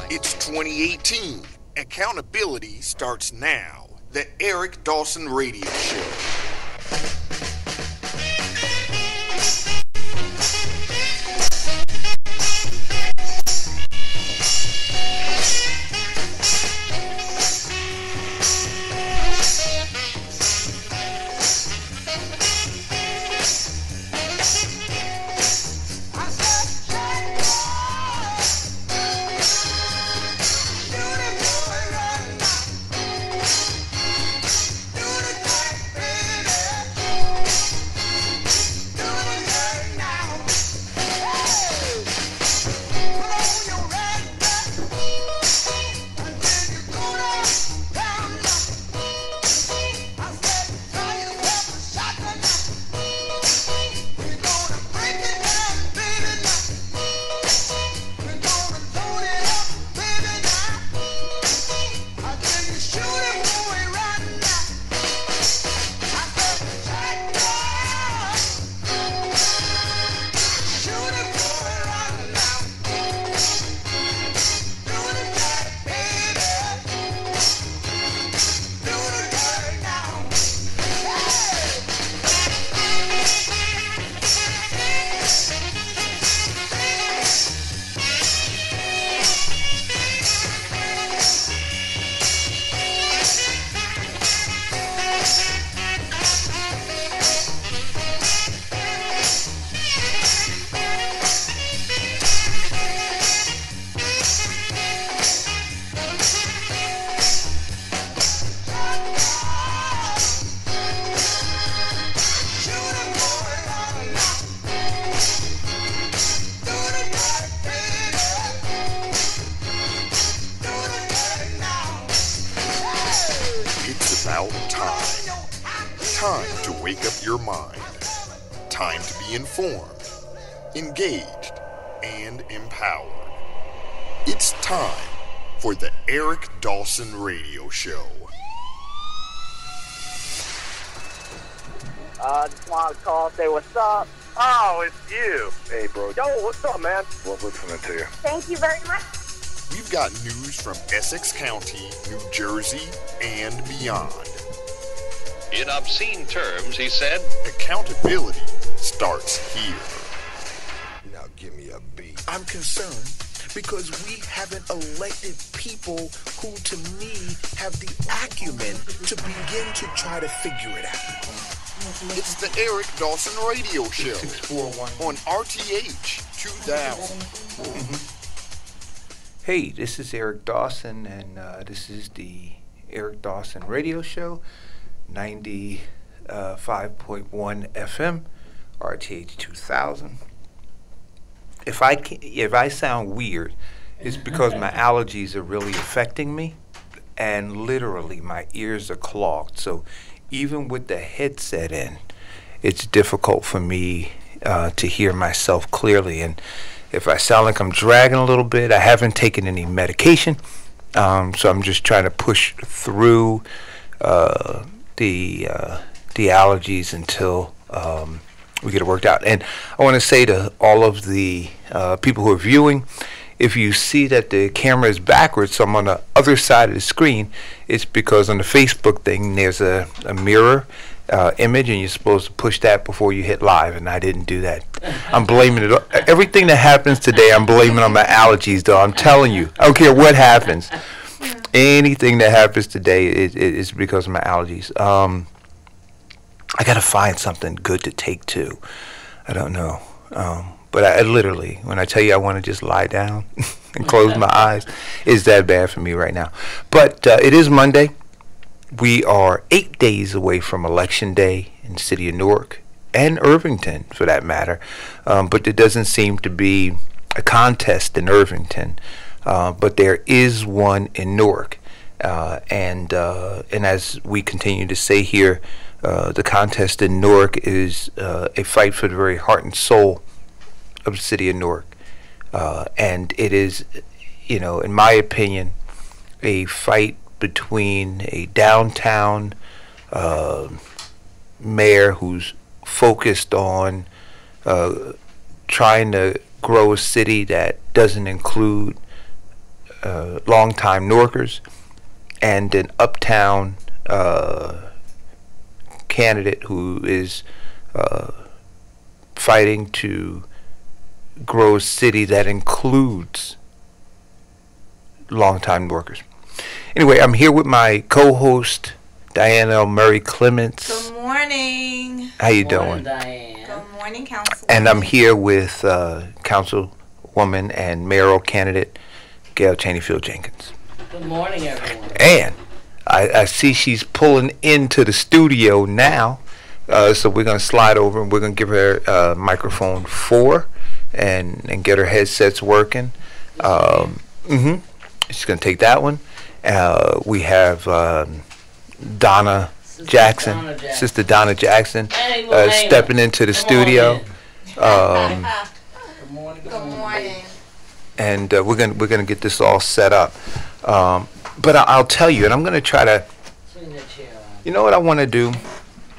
It's 2018. Accountability starts now. The Eric Dawson Radio Show. Time to wake up your mind. Time to be informed, engaged, and empowered. It's time for the Eric Dawson Radio Show. Just wanted to call and say what's up. Oh, it's you. Hey, bro. Yo, what's up, man? Love listening to you. Thank you very much. We've got news from Essex County, New Jersey, and beyond. In obscene terms, he said, accountability starts here. Now give me a beat. I'm concerned because we haven't elected people who, to me, have the acumen to begin to try to figure it out. It's the Eric Dawson Radio Show on RTH 2000. Hey, this is Eric Dawson, and this is the Eric Dawson Radio Show, 95.1 FM, RTH 2000. If I sound weird, it's because my allergies are really affecting me, and literally my ears are clogged. So even with the headset in, it's difficult for me to hear myself clearly. And if I sound like I'm dragging a little bit, I haven't taken any medication, so I'm just trying to push through the allergies until we get it worked out. And I want to say to all of the people who are viewing, if you see that the camera is backwards, so I'm on the other side of the screen, it's because on the Facebook thing there's a mirror image, and you're supposed to push that before you hit live, and I didn't do that. I'm blaming it. Everything that happens today, I'm blaming on my allergies, though. I'm telling you, I don't care what happens. Anything that happens today is because of my allergies. I gotta find something good to take too. I don't know. But I literally, when I tell you I want to just lie down and close my eyes, it's that bad for me right now. But it is Monday. We are 8 days away from Election Day in the city of Newark and Irvington, for that matter. But there doesn't seem to be a contest in Irvington. But there is one in Newark. And as we continue to say here, the contest in Newark is a fight for the very heart and soul of the city of Newark. And it is, in my opinion, a fight between a downtown mayor who's focused on trying to grow a city that doesn't include longtime Norkers, and an uptown candidate who is fighting to grow a city that includes longtime workers. Anyway, I'm here with my co-host Diane L. Murray Clements. Good morning. How you Good doing? morning, Diane. Good morning, Council. And I'm here with Councilwoman and mayoral candidate Gail Cheneyfield Jenkins. Good morning, everyone. And I see she's pulling into the studio now, so we're going to slide over and we're going to give her microphone 4 and get her headsets working. She's going to take that one. We have Donna Jackson, Sister Donna Jackson, stepping into the studio. Good morning. Good morning. And we're gonna get this all set up. But I'll tell you, and I'm gonna try to. Swing that chair on. You know what I want to do?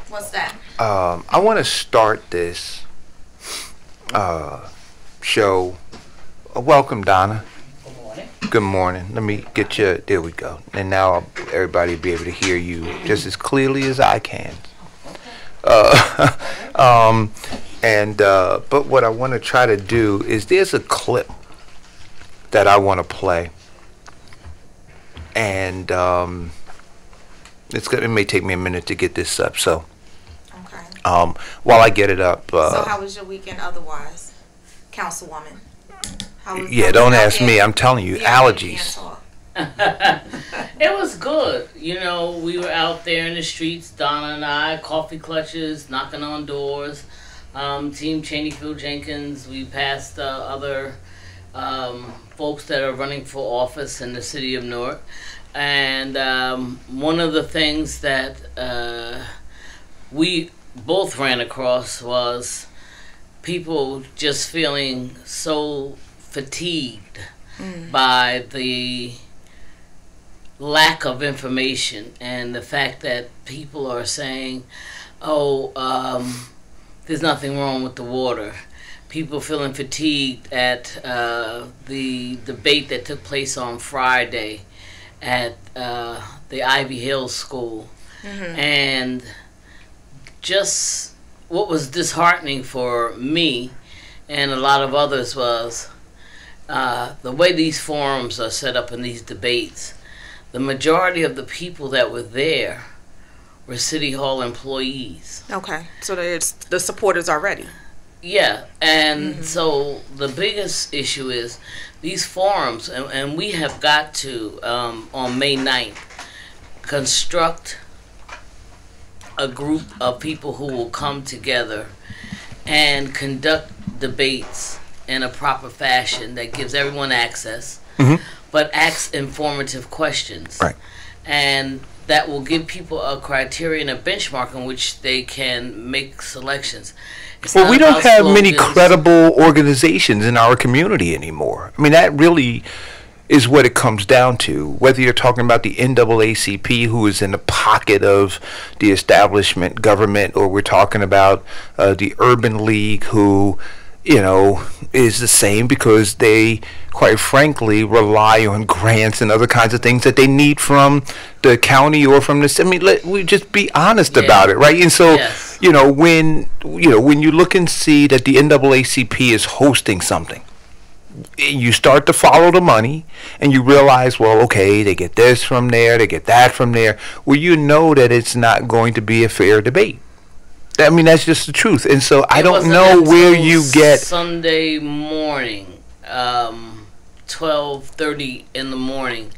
What's that? I want to start this show. Welcome, Donna. Good morning. Good morning. Let me get you. There we go. And now everybody will be able to hear you just as clearly as I can. But what I want to try to do is there's a clip that I want to play, and it may take me a minute to get this up. So, Okay. while I get it up, So how was your weekend otherwise, Councilwoman? yeah, don't ask me. I'm telling you, allergies. It was good. You know, we were out there in the streets, Donna and I, coffee clutches, knocking on doors. Team Cheneyfield Jenkins, we passed other folks that are running for office in the city of Newark. And one of the things that we both ran across was people just feeling so fatigued by the lack of information and the fact that people are saying, there's nothing wrong with the water. People feeling fatigued at the debate that took place on Friday at the Ivy Hill School. And just what was disheartening for me and a lot of others was the way these forums are set up in these debates. The majority of the people that were there were City Hall employees. Okay, so there's the supporters already. Yeah, and so the biggest issue is these forums, and we have got to, on May 9th, construct a group of people who will come together and conduct debates in a proper fashion that gives everyone access, but asks informative questions. Right. And that will give people a criterion, a benchmark in which they can make selections. Well, we don't have many credible organizations in our community anymore. I mean, that really is what it comes down to. Whether you're talking about the NAACP, who is in the pocket of the establishment government, or we're talking about the Urban League, who, you know, is the same because they, quite frankly, rely on grants and other kinds of things that they need from the county or from the. I mean, we just be honest about it, right? And so, when you look and see that the NAACP is hosting something, you start to follow the money, and you realize, well, okay, they get this from there, they get that from there. Well, you know that it's not going to be a fair debate. I mean, that's just the truth. And so I don't know where you get Sunday morning, 12:30 in the morning,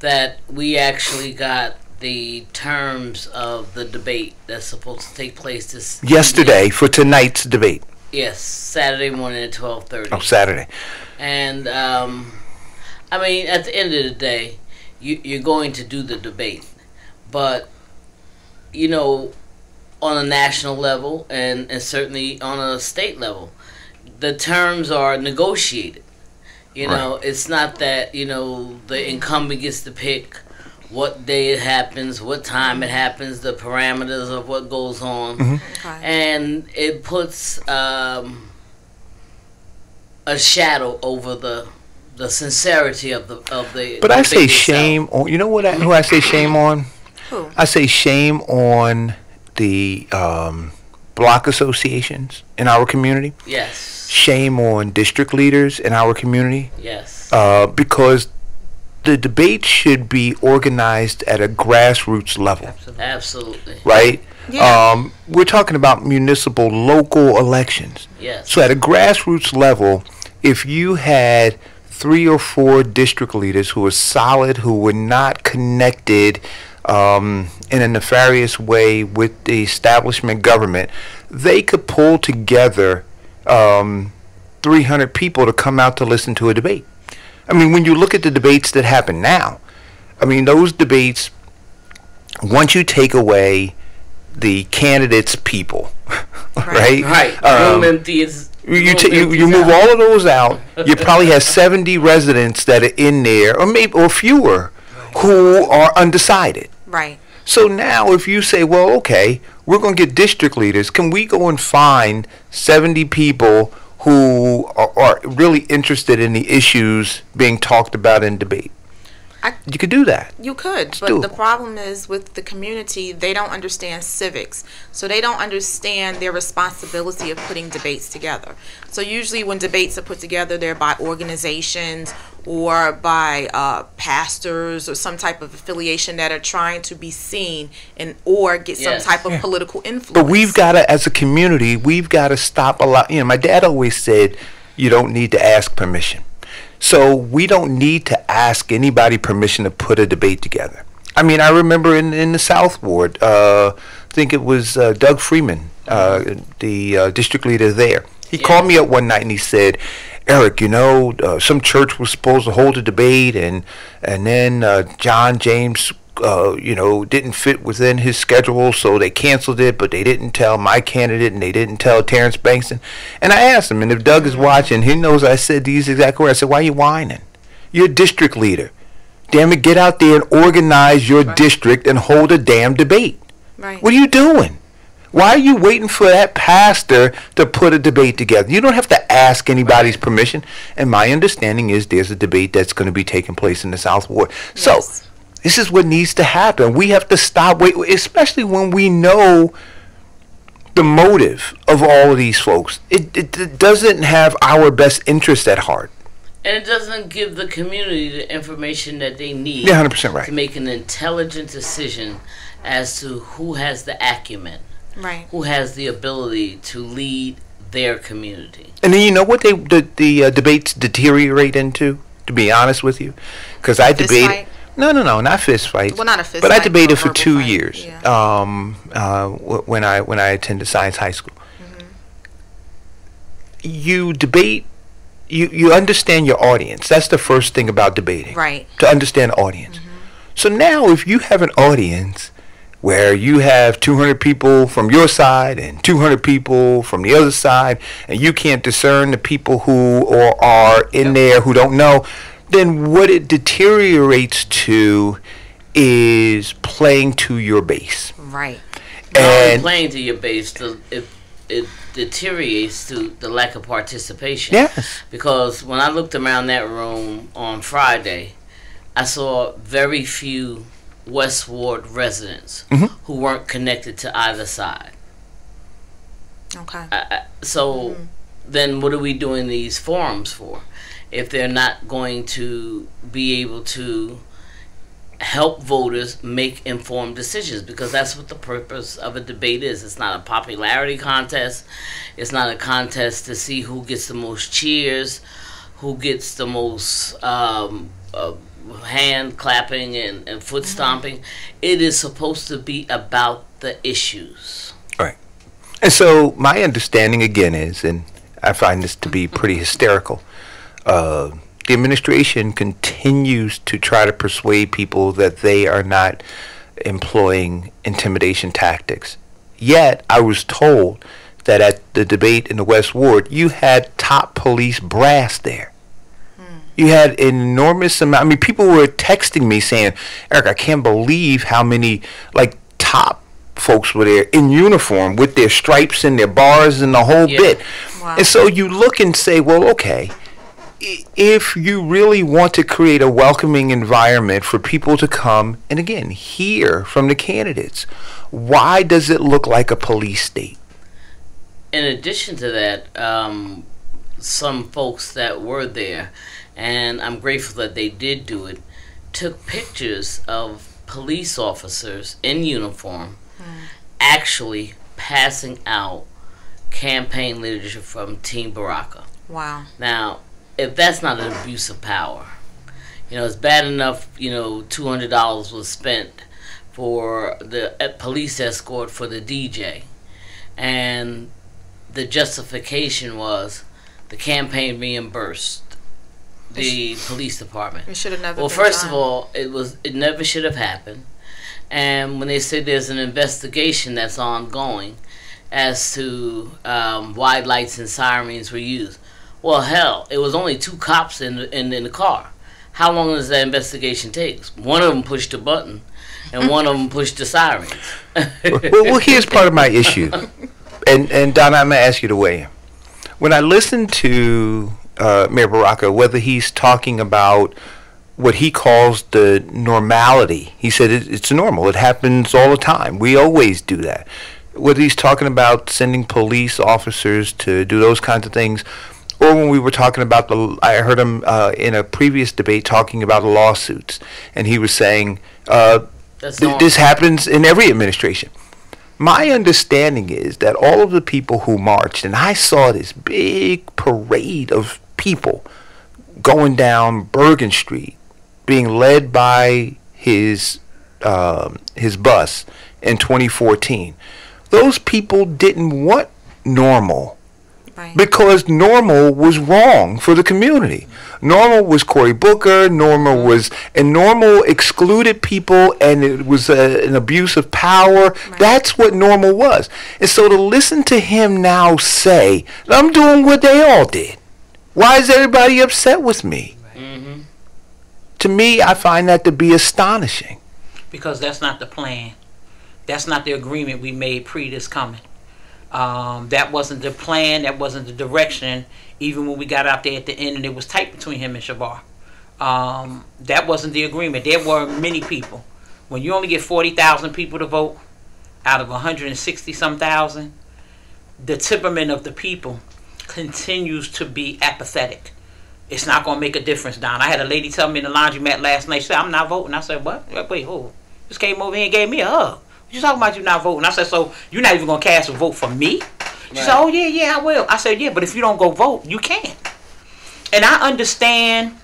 that we actually got the terms of the debate that's supposed to take place this yesterday for tonight's debate. Yes, Saturday morning at 12:30. Oh, Saturday. And I mean, at the end of the day, you're going to do the debate, but you know, on a national level and certainly on a state level, the terms are negotiated. You know, it's not that, the incumbent gets to pick what day it happens, what time it happens, the parameters of what goes on. Okay. And it puts a shadow over the sincerity of the But I say debate shame itself. on, you know what who I say shame on? Who? I say shame on the block associations in our community. Yes. Shame on district leaders in our community. Yes. Because the debate should be organized at a grassroots level. Absolutely. Right? Yeah. We're talking about municipal, local elections. Yes. So at a grassroots level, if you had 3 or 4 district leaders who were solid, who were not connected in a nefarious way with the establishment government, they could pull together 300 people to come out to listen to a debate. I mean, when you look at the debates that happen now, I mean, those debates, once you take away the candidates' people, right? Right. Room empty is. You move all of those out. You probably have 70 residents that are in there, or fewer, who are undecided. Right. So now, if you say, well, okay, we're going to get district leaders, can we go and find 70 people who are really interested in the issues being talked about in debate? You could do that. You could, It's but the doable. problem is with the community, they don't understand civics. So they don't understand their responsibility of putting debates together. So usually when debates are put together, they're by organizations or by pastors or some type of affiliation that are trying to be seen or get some Yes. type of political influence. But we've got to, as a community, we've got to stop a lot. My dad always said, you don't need to ask permission. So we don't need to ask anybody permission to put a debate together. I mean, I remember in the South Ward, I think it was Doug Freeman, the district leader there. He called me up one night and he said, Eric, some church was supposed to hold a debate, and then John James, didn't fit within his schedule, so they canceled it, but they didn't tell my candidate, and they didn't tell Terrence Bankston. And I asked him, and if Doug is watching, he knows I said these exact words. I said, why are you whining? You're a district leader. Damn it, get out there and organize your district and hold a damn debate. Right. What are you doing? Why are you waiting for that pastor to put a debate together? You don't have to ask anybody's permission. And my understanding is there's a debate that's going to be taking place in the South Ward. So this is what needs to happen. We have to stop waiting, especially when we know the motive of all of these folks. It doesn't have our best interest at heart. And it doesn't give the community the information that they need 100% right. to make an intelligent decision as to who has the acumen, Right. who has the ability to lead their community. And then you know what the debates deteriorate into, to be honest with you? Because I Fist debated... fight? No, not fist fights. Well, not a fist but fight, I debated but a for verbal 2 fight, years yeah. when I attended Science High School. Mm-hmm. You debate... You understand your audience. That's the first thing about debating. Right. To understand the audience. So now if you have an audience where you have 200 people from your side and 200 people from the other side, and you can't discern the people who are in there who don't know, then what it deteriorates to is playing to your base. Right. Not only And playing to your base, it deteriorates to the lack of participation. yes. Because when I looked around that room on Friday, I saw very few West Ward residents who weren't connected to either side. Okay. So then what are we doing these forums for if they're not going to be able to help voters make informed decisions? Because that's what the purpose of a debate is. It's not a popularity contest. It's not a contest to see who gets the most cheers, who gets the most hand clapping and foot stomping. It is supposed to be about the issues. Right. And so my understanding again is, and I find this to be pretty hysterical, the administration continues to try to persuade people that they are not employing intimidation tactics. Yet I was told that at the debate in the West Ward, you had top police brass there. You had an enormous amount. I mean, people were texting me saying, Eric, I can't believe how many, like, top folks were there in uniform with their stripes and their bars and the whole bit. Wow. And so you look and say, well, okay, if you really want to create a welcoming environment for people to come and, again, hear from the candidates, why does it look like a police state? In addition to that, some folks that were there, and I'm grateful that they did do it, took pictures of police officers in uniform actually passing out campaign literature from Team Baraka. Wow. Now, if that's not an abuse of power, it's bad enough, $200 was spent for the police escort for the DJ, and the justification was the campaign reimbursed the police department. It should have never. Well, been first done. of all, it never should have happened. And when they say there's an investigation that's ongoing as to why lights and sirens were used, well, hell, it was only 2 cops in the car. How long does that investigation take? One of them pushed the button, and one of them pushed the sirens. well, here's part of my issue, and Donna, I'm gonna ask you to weigh in. When I listen to Mayor Baraka, whether he's talking about what he calls the normality, he said it's normal. It happens all the time. We always do that. Whether he's talking about sending police officers to do those kinds of things, or when we were talking about I heard him in a previous debate talking about the lawsuits, and he was saying this happens in every administration. My understanding is that all of the people who marched, and I saw this big parade of people going down Bergen Street, being led by his bus in 2014. Those people didn't want normal. Right. Because normal was wrong for the community. Normal was Cory Booker, normal excluded people, and it was an abuse of power. Right. That's what normal was. And so to listen to him now say, I'm doing what they all did. Why is everybody upset with me? Mm-hmm. To me, I find that to be astonishing. Because that's not the plan. That's not the agreement we made pre this coming. That wasn't the plan. That wasn't the direction. Even when we got out there at the end and it was tight between him and Shabar. That wasn't the agreement. There were many people. When you only get 40,000 people to vote out of 160-some thousand, the temperament of the people continues to be apathetic. It's not going to make a difference, Don. I had a lady tell me in the laundromat last night, she said, I'm not voting. I said, what? Wait, who? Just came over here and gave me a hug. You talking about you not voting? I said, so you're not even going to cast a vote for me? She said, oh, yeah, I will. I said, yeah, but if you don't go vote, you can't. And I understand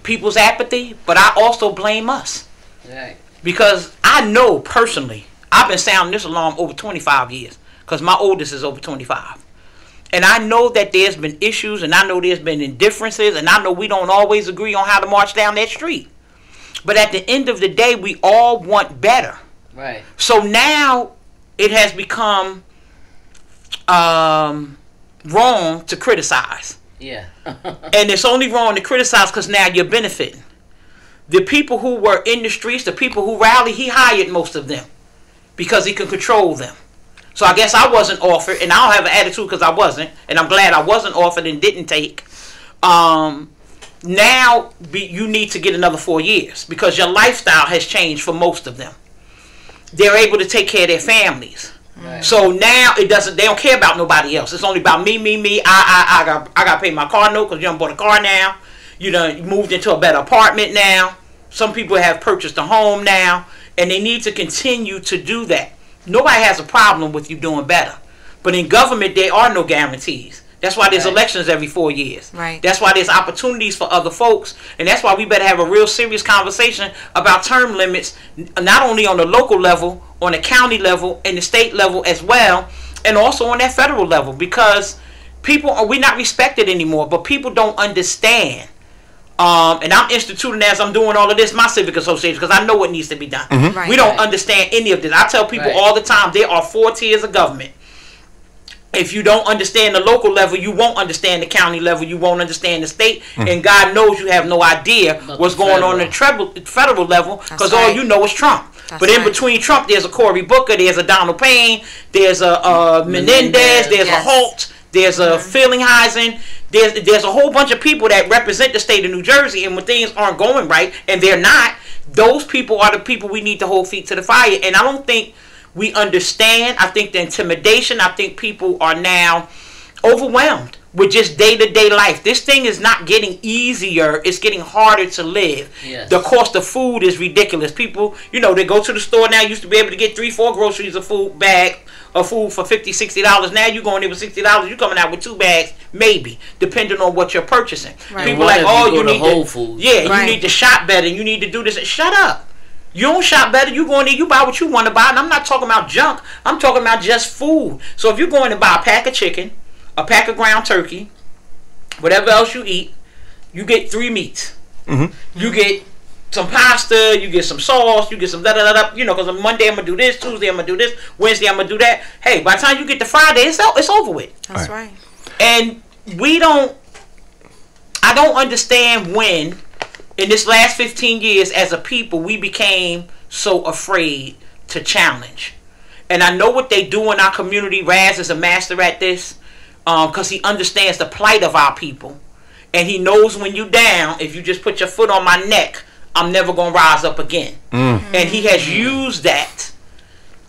people's apathy, but I also blame us. Right. Because I know personally, I've been sounding this alarm over 25 years because my oldest is over 25. And I know that there's been issues, and I know there's been indifferences, and I know we don't always agree on how to march down that street. But at the end of the day, we all want better. Right. So now it has become wrong to criticize. Yeah. And it's only wrong to criticize because now you're benefiting. The people who were in the streets, the people who rallied, he hired most of them because he could control them. So I guess I wasn't offered, and I don't have an attitude because I wasn't, and I'm glad I wasn't offered and didn't take. Now you need to get another 4 years because your lifestyle has changed for most of them. They're able to take care of their families. Right. So now they don't care about nobody else. It's only about me. I got to pay my car note because you done bought a car now. You done moved into a better apartment now. Some people have purchased a home now, and they need to continue to do that. Nobody has a problem with you doing better. But in government, there are no guarantees. That's why there's elections every 4 years. Right. That's why there's opportunities for other folks. And that's why we better have a real serious conversation about term limits, not only on the local level, on the county level, and the state level as well, and also on that federal level. Because we're not respected anymore, but people don't understand. And I'm instituting as I'm doing all of this, my civic association, because I know what needs to be done. Mm-hmm. Right, we don't understand any of this. I tell people all the time, there are 4 tiers of government. If you don't understand the local level, you won't understand the county level. You won't understand the state, and God knows you have no idea what's going on at the federal level, because all you know is Trump. But in between Trump, there's a Cory Booker, there's a Donald Payne, there's a Menendez, there's a Holt, there's a Fillingheisen. There's a whole bunch of people that represent the state of New Jersey, and when things aren't going right, and they're not, those people are the people we need to hold feet to the fire. And I don't think we understand. I think the intimidation, I think people are now overwhelmed with just day-to-day life. This thing is not getting easier. It's getting harder to live. Yes. The cost of food is ridiculous. People, you know, they go to the store now, used to be able to get 3-4 groceries of food bag of food for $50-$60. Now you going there with $60, you coming out with 2 bags, maybe, depending on what you're purchasing. Right. People like, oh, you need Whole Foods. Yeah, right. You need to shop better, and you need to do this. Shut up. You don't shop better. You go in there, you buy what you want to buy. And I'm not talking about junk. I'm talking about just food. So if you're going to buy a pack of chicken, a pack of ground turkey, whatever else you eat, you get 3 meats. You get some pasta, you get some sauce, you get some da-da-da-da. You know, because on Monday I'm going to do this, Tuesday I'm going to do this, Wednesday I'm going to do that. Hey, by the time you get to Friday, it's over with. That's right. And I don't understand when, in this last 15 years, as a people, we became so afraid to challenge. And I know what they do in our community. Raz is a master at this, because he understands the plight of our people. And he knows when you down, if you just put your foot on my neck, I'm never going to rise up again. And he has used that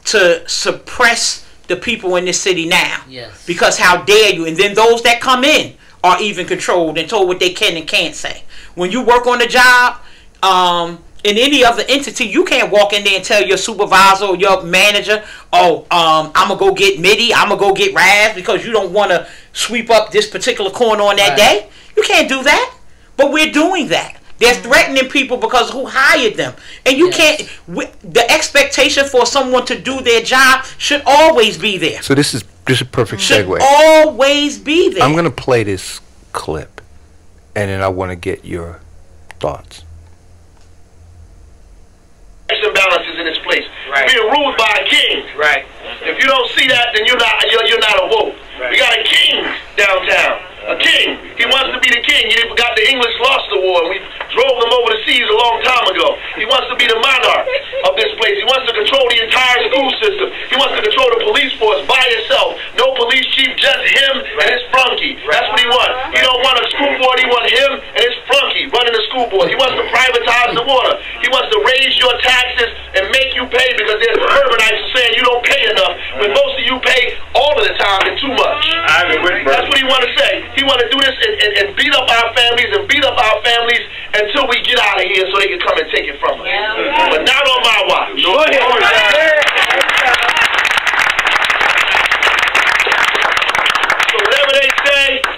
to suppress the people in this city now. Yes. Because how dare you? And then those that come in are even controlled and told what they can and can't say. When you work on a job, in any other entity, you can't walk in there and tell your supervisor or your manager, oh, I'm going to go get Mitty, I'm going to go get Raz, because you don't want to sweep up this particular corner on that day. You can't do that. But we're doing that. They're threatening people because who hired them. And you can't, the expectation for someone to do their job should always be there. So this is a perfect segue. Should always be there. I'm going to play this clip, and then I want to get your thoughts. Checks and balances in this place. Right. Being ruled by a king. Right. If you don't see that, then you're not awoke. Right. We got a king downtown. A king. He wants to be the king. You got the English lost the war. We drove them over the seas a long time ago. He wants to be the monarch of this place. He wants to control the entire school system. He wants to control the police force by himself. No police chief, just him and his flunky. That's what he wants. He don't want a school board. He wants him and his flunky running the school board. He wants to privatize the water. He wants to raise your taxes and make you pay, because there's urbanites saying you don't pay enough, when most of you pay all of the time and too much. That's what he want to say. He want to do this and beat up our families until we get out of here so they can come and take it from us. But not on my watch. So whatever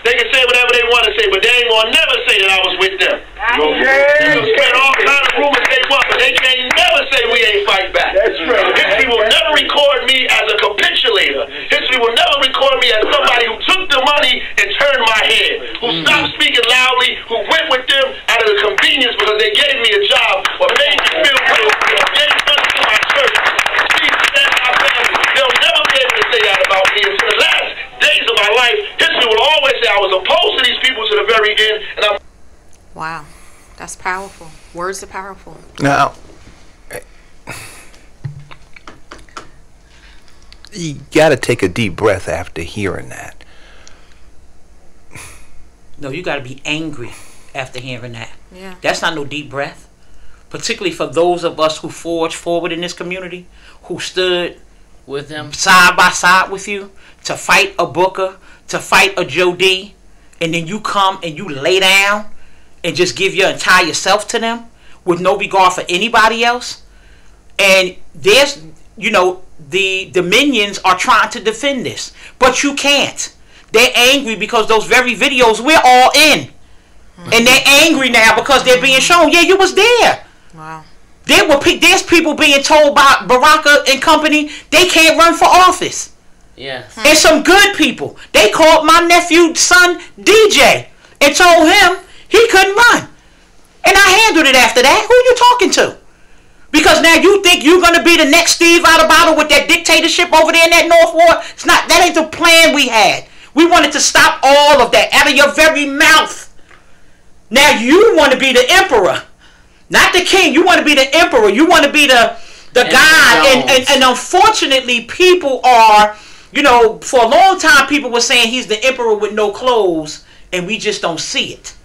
they can say whatever they want to say, but they ain't going to never say that I was with them. You can spread all kinds of rumors they want, but they can't never say we ain't fight back. History will never record me as a capitulator. History will never record me as somebody who took the money and turned my head, who stopped speaking loudly, who went with them out of the convenience because they gave me a job or made me feel good or gave money to my church. That's my family. They'll never be able to say that about me. Until the last days of my life, history will always say I was opposed to these people to the very end. And I'm. Wow, that's powerful. Words are powerful. Now, you got to take a deep breath after hearing that. No, you got to be angry after hearing that. Yeah. That's not no deep breath. Particularly for those of us who forged forward in this community, who stood with them side by side with you to fight a Booker, to fight a Joe D, and then you come and you lay down and just give your entire self to them with no regard for anybody else. And there's, you know, the minions are trying to defend this, but you can't. They're angry because those very videos we're all in. And they're angry now because they're being shown, yeah, you was there. Wow. There's people being told by Baraka and company they can't run for office. Yes. And some good people. They called my nephew's son DJ and told him he couldn't run. And I handled it after that. Who are you talking to? Because now you think you're going to be the next Steve out of bottle with that dictatorship over there in that North Ward? It's not. That ain't the plan we had. We wanted to stop all of that out of your very mouth. Now you want to be the emperor, not the king. You want to be the emperor. You want to be the god. And unfortunately, people are, you know, for a long time, people were saying he's the emperor with no clothes, and we just don't see it.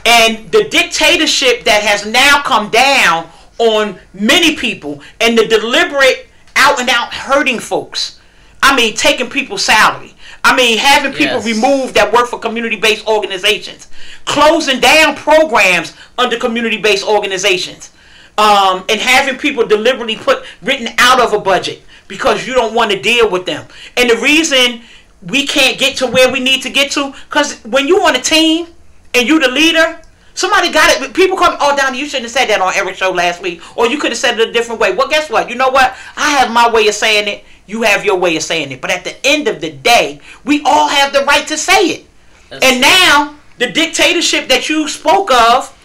And the dictatorship that has now come down on many people, and the deliberate out and out hurting folks. I mean, taking people's salary. I mean, having people removed that work for community-based organizations, closing down programs under community-based organizations, and having people deliberately written out of a budget because you don't want to deal with them. And the reason we can't get to where we need to get to, because when you on a team and you the leader, somebody got it. People come, oh, Donnie, you shouldn't have said that on Eric's show last week, or you could have said it a different way. Well, guess what? You know what? I have my way of saying it. You have your way of saying it. But at the end of the day, we all have the right to say it. And now, the dictatorship that you spoke of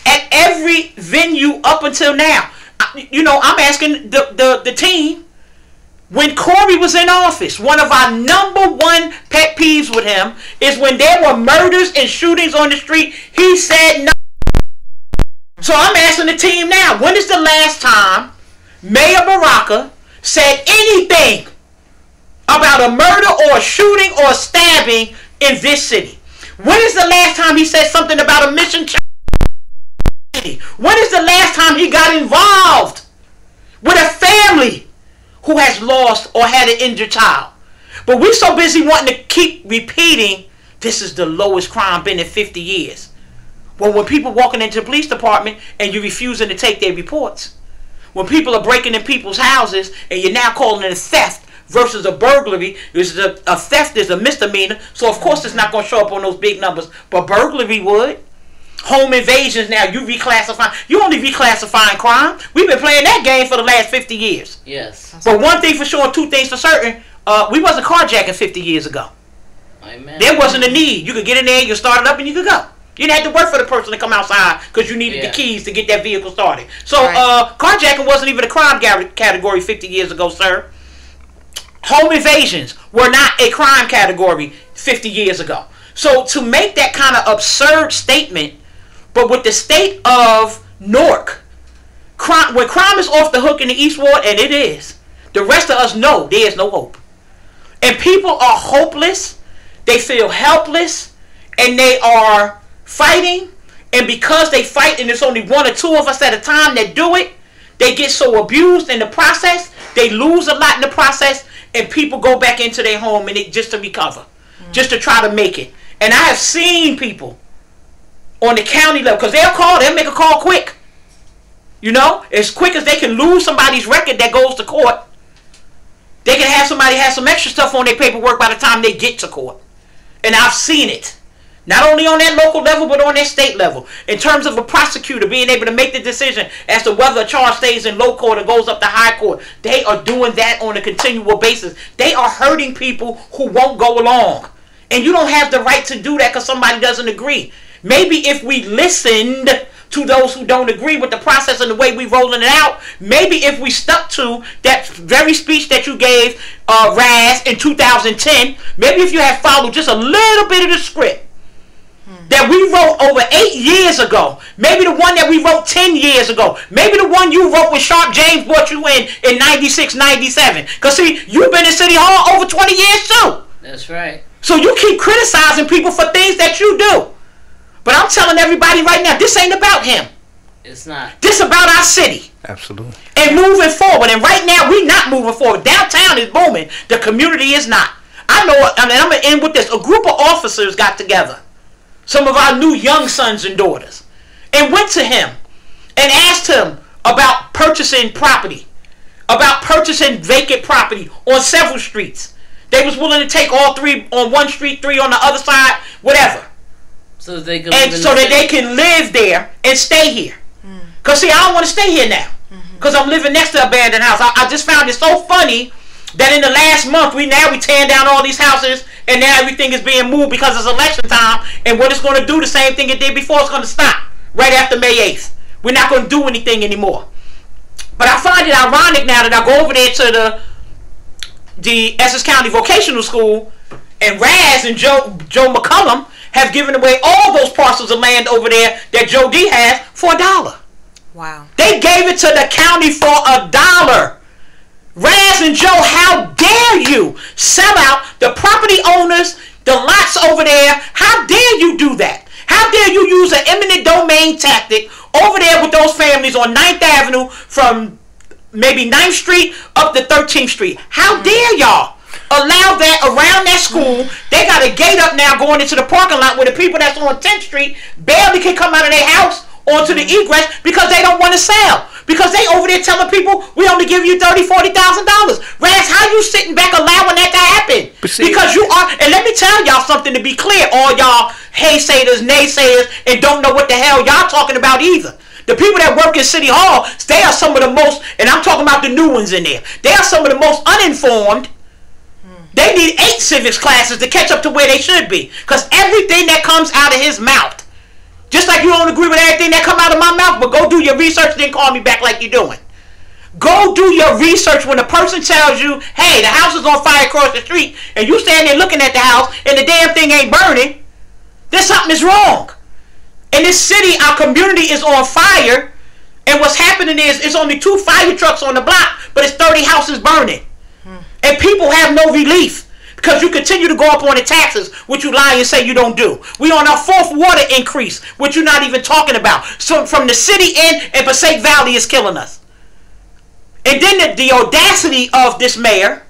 at every venue up until now, you know, I'm asking the team, when Corey was in office, one of our #1 pet peeves with him is when there were murders and shootings on the street, he said no. So I'm asking the team now, when is the last time Mayor Baraka said anything about a murder or a shooting or a stabbing in this city? When is the last time he said something about a mission? When is the last time he got involved with a family who has lost or had an injured child? But we're so busy wanting to keep repeating, this is the lowest crime been in 50 years. Well, when people walking into the police department and you're refusing to take their reports, when people are breaking in people's houses and you're now calling it a theft versus a burglary, a theft is a misdemeanor, so of course it's not going to show up on those big numbers, but burglary would. Home invasions, now you reclassify. You only reclassifying crime. We've been playing that game for the last 50 years. Yes. But one thing for sure, and two things for certain, we wasn't carjacking 50 years ago. Amen. There wasn't a need. You could get in there, you start it up, and you could go. You didn't have to work for the person to come outside because you needed the keys to get that vehicle started. So carjacking wasn't even a crime category 50 years ago, sir. Home invasions were not a crime category 50 years ago. So to make that kind of absurd statement, but with the state of Newark, when crime is off the hook in the East Ward, and it is, the rest of us know there is no hope. And people are hopeless, they feel helpless, and they are fighting, and because they fight and there's only one or two of us at a time that do it, they get so abused in the process, they lose a lot in the process, and people go back into their home and just to recover, just to try to make it. And I have seen people on the county level, because they'll make a call quick. You know, as quick as they can lose somebody's record that goes to court, they can have somebody have some extra stuff on their paperwork by the time they get to court. And I've seen it. Not only on that local level, but on that state level. In terms of a prosecutor being able to make the decision as to whether a charge stays in low court or goes up to high court. They are doing that on a continual basis. They are hurting people who won't go along. And you don't have the right to do that because somebody doesn't agree. Maybe if we listened to those who don't agree with the process and the way we're rolling it out, maybe if we stuck to that very speech that you gave, Raz, in 2010, maybe if you had followed just a little bit of the script that we wrote over 8 years ago, maybe the one that we wrote 10 years ago, maybe the one you wrote when Sharp James brought you in 96, 97. Because see, you've been in City Hall over 20 years too. That's right. So you keep criticizing people for things that you do. But I'm telling everybody right now, this ain't about him. It's not. This about our city. Absolutely. And moving forward. And right now, we're not moving forward. Downtown is booming. The community is not. I know, and I'm going to end with this. A group of officers got together. Some of our new young sons and daughters. And went to him and asked him about purchasing property. About purchasing vacant property on several streets. They was willing to take all 3 on one street, 3 on the other side, whatever. So that they can they can live there and stay here. Because see, I don't want to stay here now. Because I'm living next to an abandoned house. I just found it so funny that in the last month, we tearing down all these houses and now everything is being moved because it's election time. And what it's going to do, the same thing it did before, it's going to stop right after May 8th. We're not going to do anything anymore. find it ironic now that I go over there to the Essex County Vocational School, and Raz and Joe McCullum have given away all those parcels of land over there that Joe D has for $1. Wow. They gave it to the county for $1. Raz and Joe, how dare you sell out the property owners, the lots over there? How dare you do that? How dare you use an eminent domain tactic over there with those families on 9th Avenue from maybe 9th Street up to 13th Street? How dare y'all allow that around that school? They got a gate up now going into the parking lot where the people that's on 10th Street barely can come out of their house onto the egress because they don't want to sell. Because they over there telling people, we only give you $30,000, $40,000. Raz, how you sitting back allowing that to happen? Because you are, and let me tell y'all something to be clear, all y'all haysayers, naysayers, and don't know what the hell y'all talking about either. The people that work in City Hall, they are some of the most, and I'm talking about the new ones in there, they are some of the most uninformed. They need 8 civics classes to catch up to where they should be. Because everything that comes out of his mouth, just like you don't agree with everything that come out of my mouth, but go do your research, then call me back like you're doing. Go do your research when a person tells you, hey, the house is on fire across the street, and you stand there looking at the house, and the damn thing ain't burning, then something is wrong. In this city, our community is on fire, and what's happening is, it's only 2 fire trucks on the block, but it's 30 houses burning. And people have no relief. Because you continue to go up on the taxes, which you lie and say you don't do. We on our 4th water increase, which you're not even talking about. So from the city end, and Passaic Valley is killing us. And then the audacity of this mayor,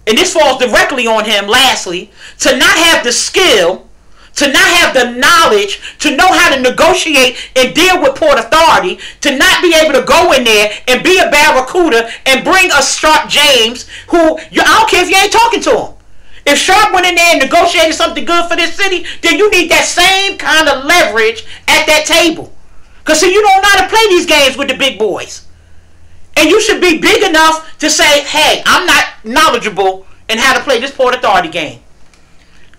and this falls directly on him, lastly, to not have the skill, to not have the knowledge, to know how to negotiate and deal with Port Authority, to not be able to go in there and be a barracuda and bring a Sharp James, who, I don't care if you ain't talking to him. If Sharp went in there and negotiated something good for this city, then you need that same kind of leverage at that table. Because see, you don't know how to play these games with the big boys. And you should be big enough to say, hey, I'm not knowledgeable in how to play this Port Authority game.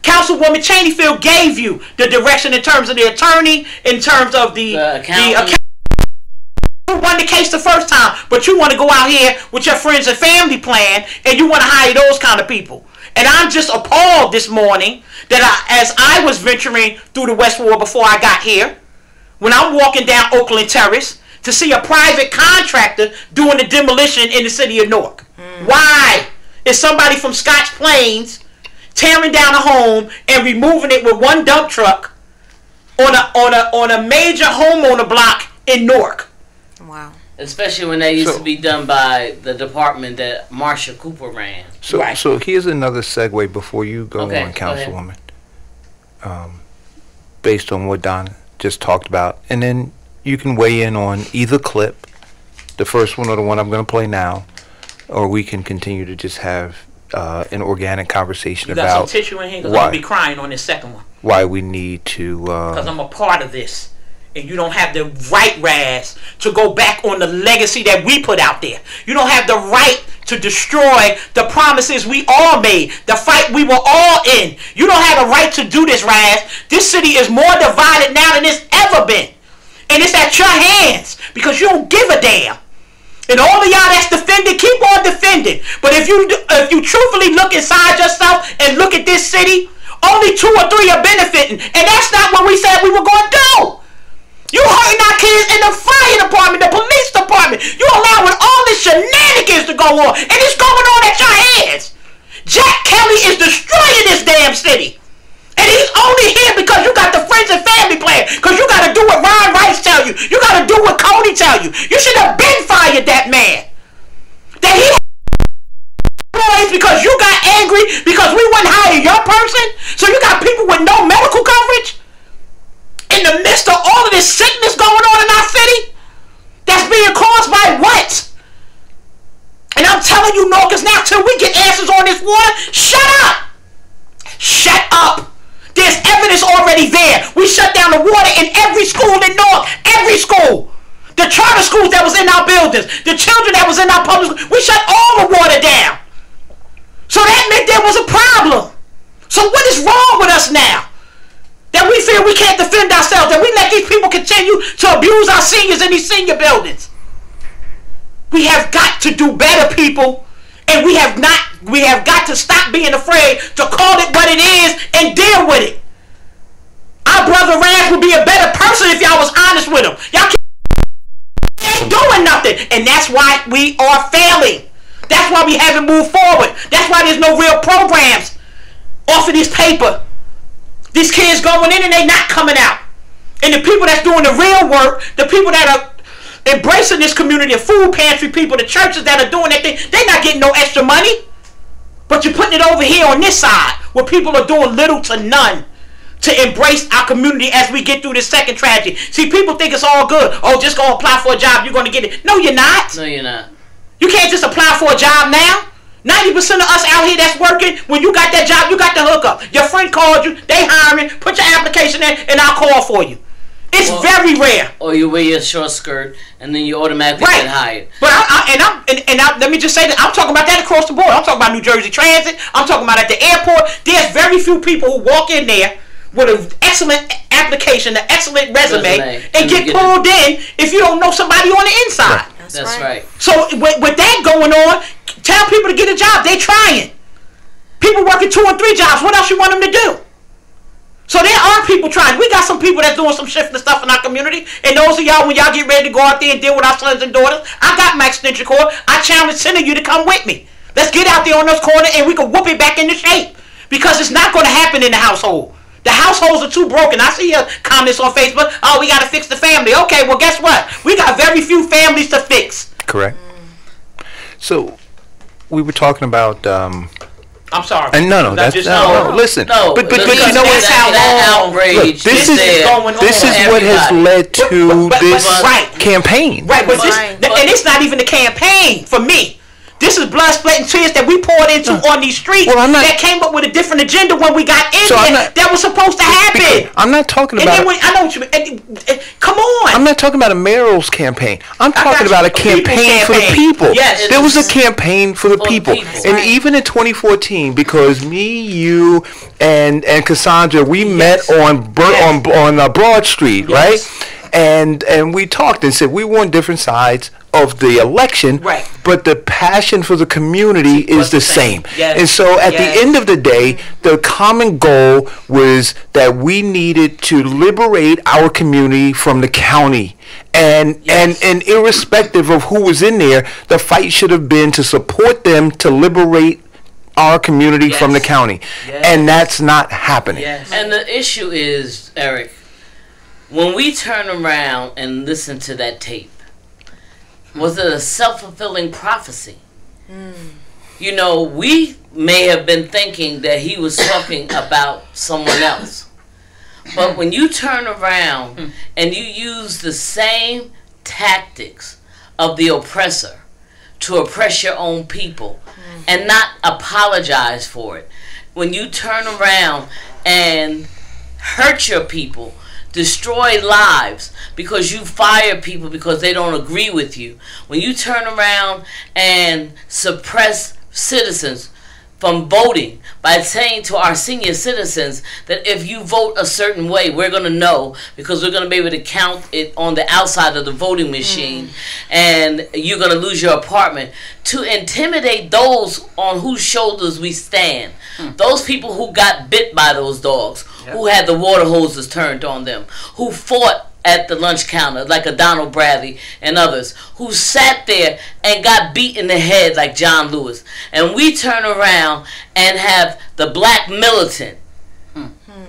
Councilwoman Cheneyfield gave you the direction in terms of the attorney, in terms of the accountant. You won the case the first time, but you want to go out here with your friends and family plan, and you want to hire those kind of people. And I'm just appalled this morning that as I was venturing through the West Ward before I got here, when I'm walking down Oakland Terrace to see a private contractor doing the demolition in the city of Newark. Why is somebody from Scotch Plains tearing down a home and removing it with one dump truck on a major homeowner block in Newark? Wow. Especially when that used to be done by the department that Marsha Cooper ran. So here's another segue before you go on, Councilwoman. Based on what Don just talked about. And then you can weigh in on either clip, the first one or the one I'm going to play now, or we can continue to just have an organic conversation about you got some tissue in here because I'm going to be crying on this second one. Why we need to... Because I'm a part of this. And you don't have the right, Raz, to go back on the legacy that we put out there. You don't have the right to destroy the promises we all made, the fight we were all in. You don't have a right to do this, Raz. This city is more divided now than it's ever been. And it's at your hands because you don't give a damn. And all of y'all that's defending, keep on defending. But if you truthfully look inside yourself and look at this city, only 2 or 3 are benefiting. And that's not what we said we were going to do. You hurting our kids in the fire department, the police department. You allowing all this shenanigans to go on. And it's going on at your hands. Jack Kelly is destroying this damn city. And he's only here because you got the friends and family plan. Because you got to do what Ron Rice tell you. You got to do what Cody tell you. You should have been fired that man. That he employees because you got angry because we wouldn't hire your person. So you got people with no medical coverage. In the midst of all of this sickness going on in our city, that's being caused by what? And I'm telling you, Norcas, now till we get answers on this water, shut up! Shut up! There's evidence already there. We shut down the water in every school in North, every school. The charter schools that was in our buildings, the children that was in our public schools, we shut all the water down. So that meant there was a problem. So what is wrong with us now? That we feel we can't defend ourselves, that we let these people continue to abuse our seniors in these senior buildings. We have got to do better, people. And we have got to stop being afraid to call it what it is and deal with it. Our brother Rams would be a better person if y'all was honest with him. Y'all ain't doing nothing. And that's why we are failing. That's why we haven't moved forward. That's why there's no real programs off of this paper. These kids going in and they not coming out. And the people that's doing the real work, the people that are embracing this community, the food pantry people, the churches that are doing that thing, they're not getting no extra money. But you're putting it over here on this side where people are doing little to none to embrace our community as we get through this second tragedy. See, people think it's all good. Oh, just go apply for a job, you're going to get it. No, you're not. No, you're not. You can't just apply for a job now. 90% of us out here that's working, when you got that job, you got the hookup. Your friend called you, they hiring, put your application in, and I'll call for you. It's very rare. Or you wear your short skirt and then you automatically get hired. But let me just say that I'm talking about that across the board. I'm talking about New Jersey Transit. I'm talking about at the airport. There's very few people who walk in there with an excellent application, an excellent resume and get pulled in if you don't know somebody on the inside. That's right. So with that going on, tell people to get a job. They trying. People working 2 and 3 jobs. What else you want them to do? So there are people trying. We got some people that's doing some shifting stuff in our community. And those of y'all, when y'all get ready to go out there and deal with our sons and daughters, I got my extension cord. I challenge 10 of you to come with me. Let's get out there on this corner and we can whoop it back into shape. Because it's not going to happen in the household. The households are too broken. I see your comments on Facebook. Oh, we got to fix the family. Okay, well, guess what? We got very few families to fix. Correct. So, we were talking about... I'm sorry. And no, that's listen. No, but you know what? That outrage. This is what has led to this campaign. Right, but and it's not even a campaign for me. This is blood, sweat, and tears that we poured into on these streets that came up with a different agenda when we got in there that was supposed to happen. I'm not talking about... I know what you mean. Come on. I'm not talking about a mayoral's campaign. I'm talking about a campaign for the people. Yes. There was a campaign for the people. And even in 2014, because me, you, and Cassandra, we met on Broad Street, right? And we talked and said we were on different sides of the election, but the passion for the community is the same. And so at the end of the day, the common goal was that we needed to liberate our community from the county. And irrespective of who was in there, the fight should have been to support them to liberate our community from the county. And that's not happening. And the issue is, Eric, when we turn around and listen to that tape, was it a self-fulfilling prophecy? You know, we may have been thinking that he was talking about someone else. But when you turn around and you use the same tactics of the oppressor to oppress your own people and not apologize for it, when you turn around and hurt your people, destroy lives because you fire people because they don't agree with you, when you turn around and suppress citizens from voting by saying to our senior citizens that if you vote a certain way, we're going to know because we're going to be able to count it on the outside of the voting machine and you're going to lose your apartment, to intimidate those on whose shoulders we stand, those people who got bit by those dogs, who had the water hoses turned on them, who fought at the lunch counter like a Donald Bradley and others, who sat there and got beat in the head like John Lewis. And we turn around and have the black militant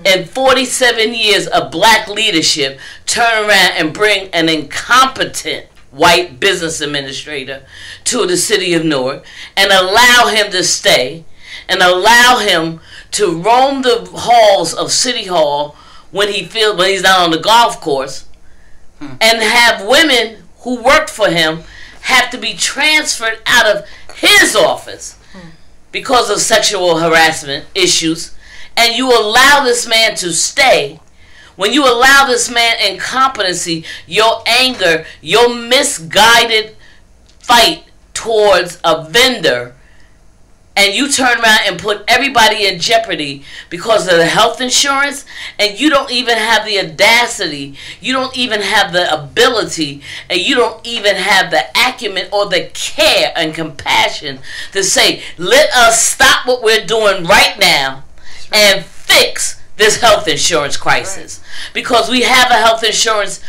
in 47 years of black leadership turn around and bring an incompetent white business administrator to the city of Newark and allow him to stay and allow him to roam the halls of City Hall when he's not on the golf course, and have women who worked for him have to be transferred out of his office because of sexual harassment issues, and you allow this man to stay. When you allow this man incompetency, your anger, your misguided fight towards a vendor and you turn around and put everybody in jeopardy because of the health insurance, and you don't even have the audacity, you don't even have the ability, and you don't even have the acumen or the care and compassion to say, let us stop what we're doing right now and fix this health insurance crisis. Because we have a health insurance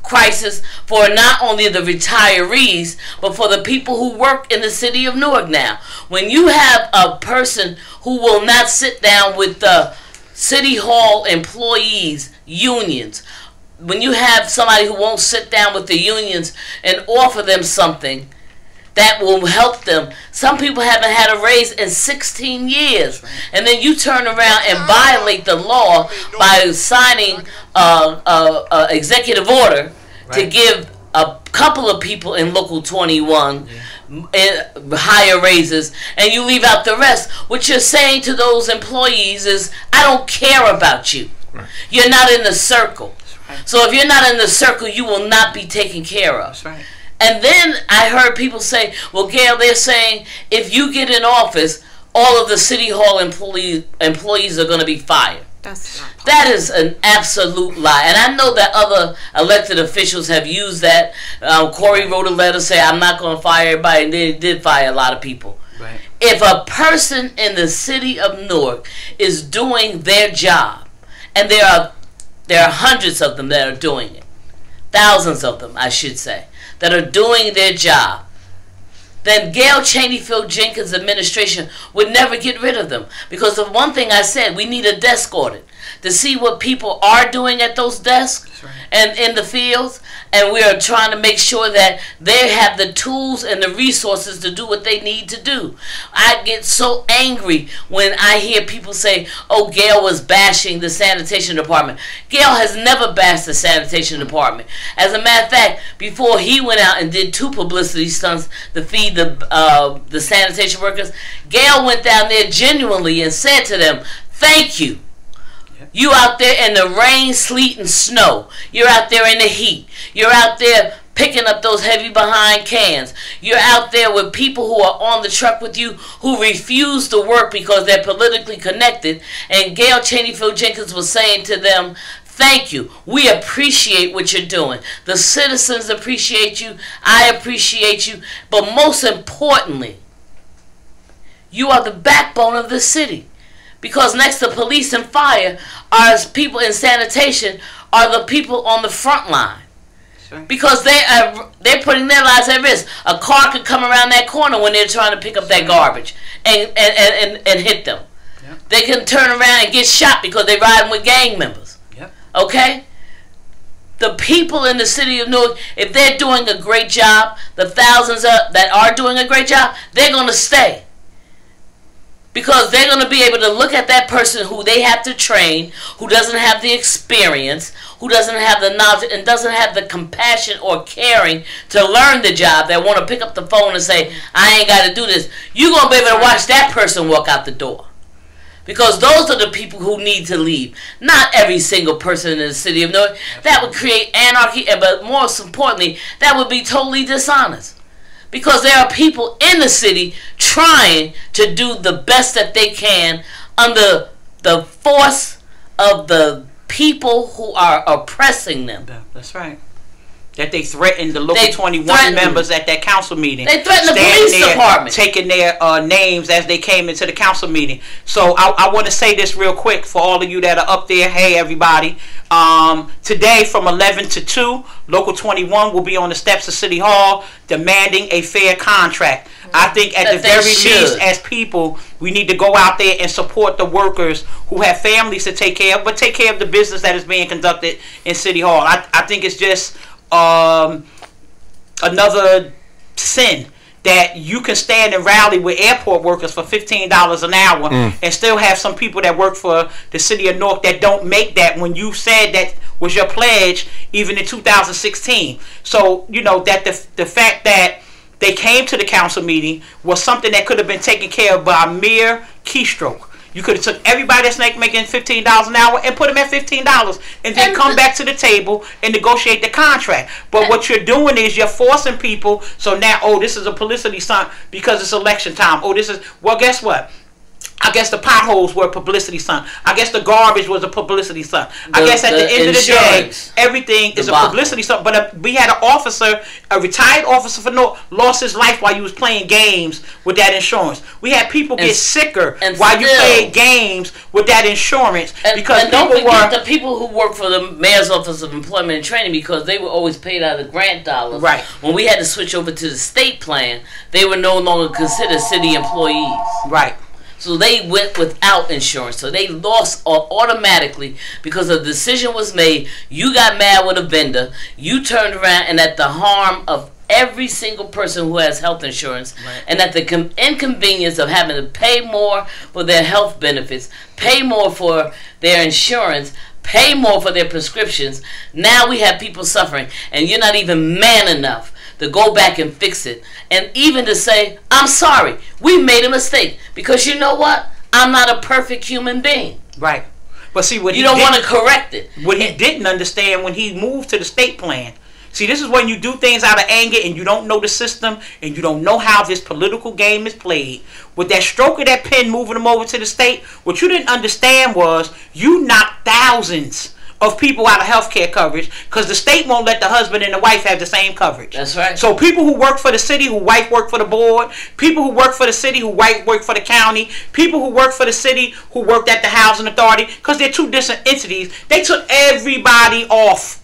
crisis for not only the retirees, but for the people who work in the city of Newark now. When you have a person who will not sit down with the city hall employees, unions, when you have somebody who won't sit down with the unions and offer them something that will help them. Some people haven't had a raise in 16 years. And then you turn around and violate the law by signing an executive order to give a couple of people in Local 21 higher raises, and you leave out the rest. What you're saying to those employees is, I don't care about you. You're not in the circle. So if you're not in the circle, you will not be taken care of. And then I heard people say, well, Gail, they're saying if you get in office, all of the city hall employees are going to be fired. That is an absolute lie. And I know that other elected officials have used that. Corey wrote a letter saying, I'm not going to fire everybody, and they did fire a lot of people. If a person in the city of Newark is doing their job, and there are hundreds of them that are doing it, thousands of them, I should say, that are doing their job, then Gail Cheneyfield Jenkins' administration would never get rid of them. Because of one thing I said, we need a desk audit to see what people are doing at those desks and in the fields, and we are trying to make sure that they have the tools and the resources to do what they need to do. I get so angry when I hear people say, oh, Gail was bashing the sanitation department. Gail has never bashed the sanitation department. As a matter of fact, before he went out and did 2 publicity stunts to feed the sanitation workers, Gail went down there genuinely and said to them, thank you. You out there in the rain, sleet, and snow. You're out there in the heat. You're out there picking up those heavy behind cans. You're out there with people who are on the truck with you who refuse to work because they're politically connected. And Gail Cheneyfield Jenkins was saying to them, thank you. We appreciate what you're doing. The citizens appreciate you. I appreciate you. But most importantly, you are the backbone of the city. Because next to police and fire, are people in sanitation are the people on the front line. Because they're putting their lives at risk. A car could come around that corner when they're trying to pick up that garbage and hit them. They can turn around and get shot because they're riding with gang members. Okay? The people in the city of Newark, if they're doing a great job, the thousands that are doing a great job, they're going to stay. Because they're going to be able to look at that person who they have to train, who doesn't have the experience, who doesn't have the knowledge, and doesn't have the compassion or caring to learn the job, that want to pick up the phone and say, I ain't got to do this. You're going to be able to watch that person walk out the door. Because those are the people who need to leave. Not every single person in the city of Newark. That would create anarchy, but most importantly, that would be totally dishonest. Because there are people in the city trying to do the best that they can under the force of the people who are oppressing them. That's right. That they threatened the local 21 members at that council meeting. They threatened the police department. Taking their names as they came into the council meeting. So I want to say this real quick for all of you that are up there. Hey, everybody. Today from 11 to 2, Local 21 will be on the steps of City Hall demanding a fair contract. I think at the very least, as people, we need to go out there and support the workers who have families to take care of, but take care of the business that is being conducted in City Hall. I think it's just another sin that you can stand and rally with airport workers for $15 an hour and still have some people that work for the city of Newark that don't make that when you said that was your pledge even in 2016. So, you know, that the fact that they came to the council meeting was something that could have been taken care of by a mere keystroke. You could have took everybody that's making $15 an hour and put them at $15, and then come back to the table and negotiate the contract. But what you're doing is you're forcing people. So now, oh, this is a publicity stunt because it's election time. Oh, this is, well, guess what? I guess the potholes were a publicity stunt. I guess the garbage was a publicity stunt. I guess at the end of the day, everything is a publicity stunt. But we had an officer, a retired officer for lost his life while he was playing games with that insurance. We had people get sicker while you played games with that insurance. Because don't forget the people who work for the Mayor's Office of Employment and Training, because they were always paid out of the grant dollars. Right. When we had to switch over to the state plan, they were no longer considered city employees. Right. So they went without insurance. So they lost automatically because a decision was made. You got mad with a vendor. You turned around and at the harm of every single person who has health insurance, and at the inconvenience of having to pay more for their health benefits, pay more for their insurance, pay more for their prescriptions. Now we have people suffering, and you're not even man enough to go back and fix it, and even to say, I'm sorry, we made a mistake, because you know what? I'm not a perfect human being. Right. But see, what you don't want to correct it. What he didn't understand when he moved to the state plan. See, this is when you do things out of anger and you don't know the system and you don't know how this political game is played. With that stroke of that pen moving them over to the state, what you didn't understand was you knocked thousands of people out of health care coverage because the state won't let the husband and the wife have the same coverage. That's right. So people who work for the city, who wife work for the board, people who work for the city, who wife work for the county, people who work for the city, who worked at the housing authority, because they're two different entities, they took everybody off.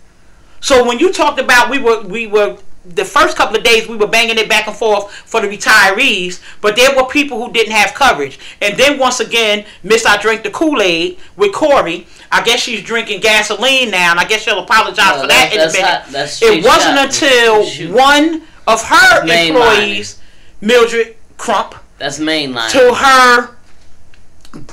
So when you talked about we were the first couple of days we were banging it back and forth for the retirees, but there were people who didn't have coverage. And then once again, Miss I Drink the Kool-Aid with Corey, I guess she's drinking gasoline now, and I guess she'll apologize for that in a minute. It wasn't until one of her employees, Mildred Crump, that's mainline, to her,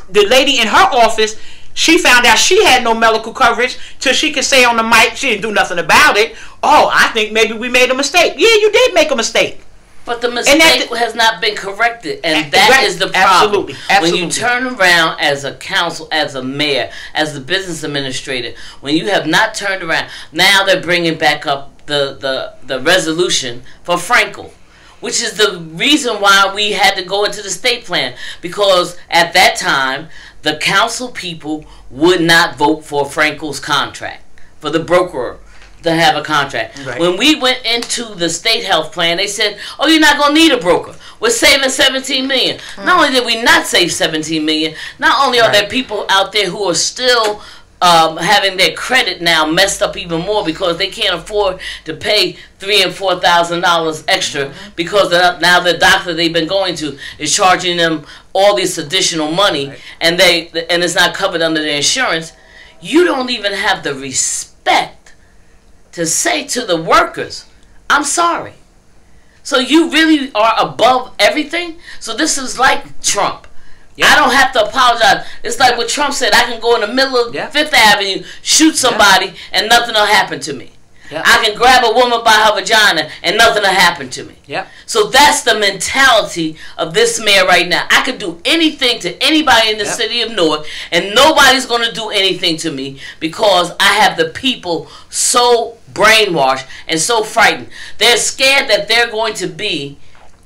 the lady in her office, she found out she had no medical coverage till she could say on the mic she didn't do nothing about it. Oh, I think maybe we made a mistake. Yeah, you did make a mistake. But the mistake has not been corrected, and that is the problem. Absolutely. When you turn around as a council, as a mayor, as the business administrator, when you have not turned around, now they're bringing back up the resolution for Frankel, which is the reason why we had to go into the state plan, because at that time the council people would not vote for Frankel's contract, for the broker to have a contract. Right. When we went into the state health plan, they said, oh, you're not going to need a broker. We're saving $17 million. Not only did we not save $17 million, not only are there people out there who are still having their credit now messed up even more because they can't afford to pay $3,000 and $4,000 extra because now the doctor they've been going to is charging them all this additional money, and it's not covered under their insurance. You don't even have the respect to say to the workers, I'm sorry. So you really are above everything? So this is like Trump. I don't have to apologize. It's like what Trump said, I can go in the middle of Fifth Avenue, shoot somebody, and nothing will happen to me. I can grab a woman by her vagina, and nothing will happen to me. So that's the mentality of this mayor right now. I could do anything to anybody in the city of Newark, and nobody's going to do anything to me because I have the people so brainwashed and so frightened. They're scared that they're going to be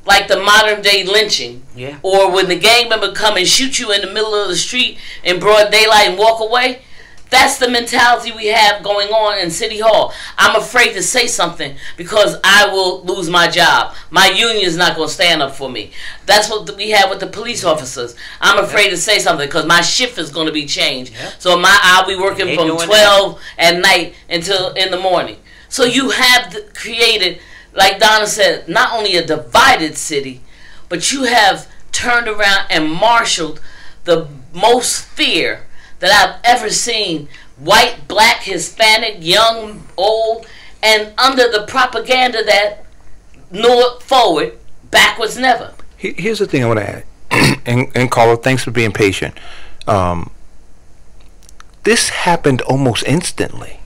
like the modern day lynching, or when the gang member come and shoot you in the middle of the street in broad daylight and walk away. That's the mentality we have going on in City Hall. I'm afraid to say something because I will lose my job. My union is not going to stand up for me. That's what we have with the police officers. I'm afraid to say something because my shift is going to be changed. So I'll be working from 12 at night until in the morning. So you have created, like Donna said, not only a divided city, but you have turned around and marshaled the most fear that I've ever seen. White, black, Hispanic, young, old, and under the propaganda that North forward, backwards never. Here's the thing I want to add, and Carla, thanks for being patient. This happened almost instantly.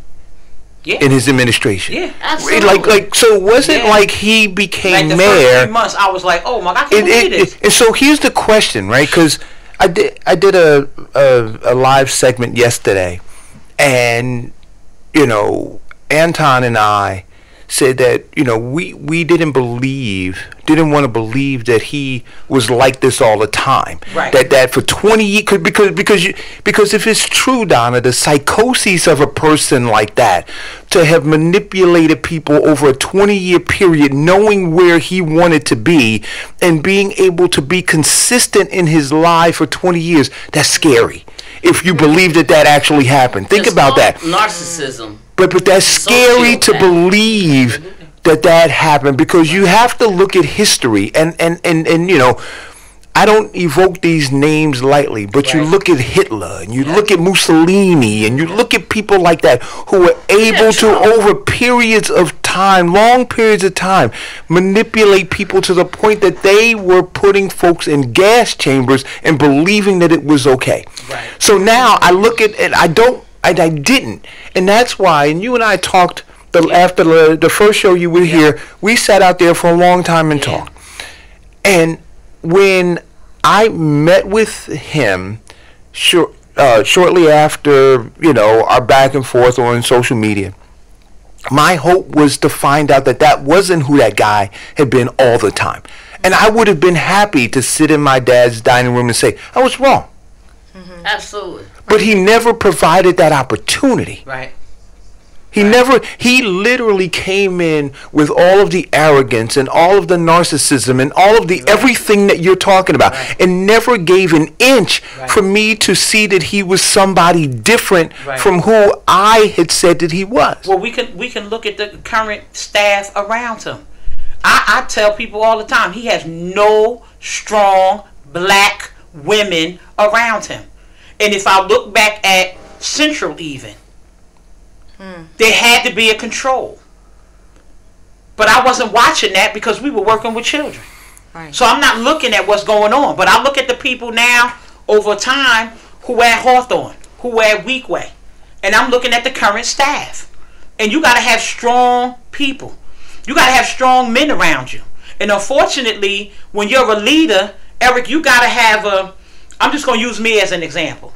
In his administration. Yeah, absolutely. Like so it wasn't like he became like the mayor. First 3 months, I was like, oh my God, I can't believe this. And so here's the question, right? Because I did a live segment yesterday, and Anton and I said that we didn't want to believe that he was like this all the time. Right. That for 20 years, because if it's true, Donna, the psychosis of a person like that, to have manipulated people over a 20-year period, knowing where he wanted to be and being able to be consistent in his life for 20 years, that's scary. If you believe that actually happened, think about that. Narcissism. But that's scary to believe that happened, because you have to look at history and I don't evoke these names lightly, but you look at Hitler and you look at Mussolini and you look at people like that who were able to, over periods of time, long periods of time, manipulate people to the point that they were putting folks in gas chambers and believing that it was okay. Right. So now I look at it, I didn't. And that's why, and you and I talked after the first show you were here, we sat out there for a long time and talked. And when I met with him shortly after, our back and forth on social media, my hope was to find out that wasn't who that guy had been all the time. And I would have been happy to sit in my dad's dining room and say, I was wrong. Mm-hmm. Absolutely. But he never provided that opportunity. Right. He literally came in with all of the arrogance and all of the narcissism and all of the everything that you're talking about, and never gave an inch for me to see that he was somebody different from who I had said that he was. Well, we can look at the current staff around him. I tell people all the time, he has no strong black women around him. And if I look back at Central even, there had to be a control. But I wasn't watching that because we were working with children. Right. So I'm not looking at what's going on. But I look at the people now over time who at Hawthorne, who at Weekway. And I'm looking at the current staff. And you got to have strong people. You got to have strong men around you. And unfortunately, when you're a leader, Eric, you got to have I'm just going to use me as an example.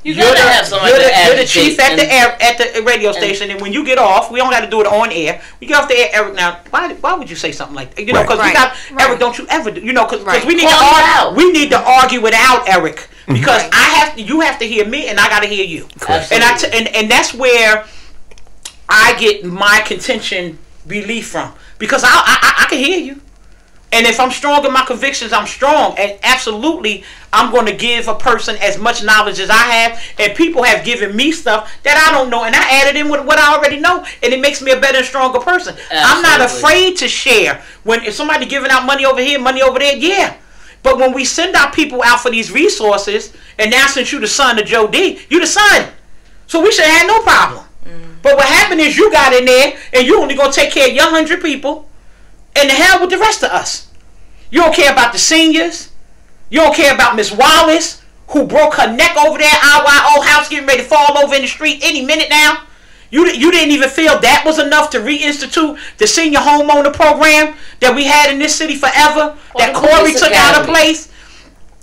You're the chief at the radio station, and when you get off, we don't got to do it on air. We get off the air, Eric. Now, why would you say something like that? Because we got Eric. Don't you ever do? Because we need to argue. We need to argue without Eric, because you have to hear me, and I got to hear you. And that's where I get my contention relief from, because I can hear you. And if I'm strong in my convictions, I'm strong. And absolutely, I'm going to give a person as much knowledge as I have. And people have given me stuff that I don't know. And I added in with what I already know. And it makes me a better and stronger person. Absolutely. I'm not afraid to share. If somebody giving out money over here, money over there, yeah. But when we send our people out for these resources, and now since you're the son of Joe D, you the son. So we should have no problem. But what happened is you got in there, and you only going to take care of your 100 people. And the hell with the rest of us. You don't care about the seniors. You don't care about Miss Wallace, who broke her neck over there. Our old house getting ready to fall over in the street any minute now. You didn't even feel that was enough to reinstitute the senior homeowner program that we had in this city forever. That Corey took out of place.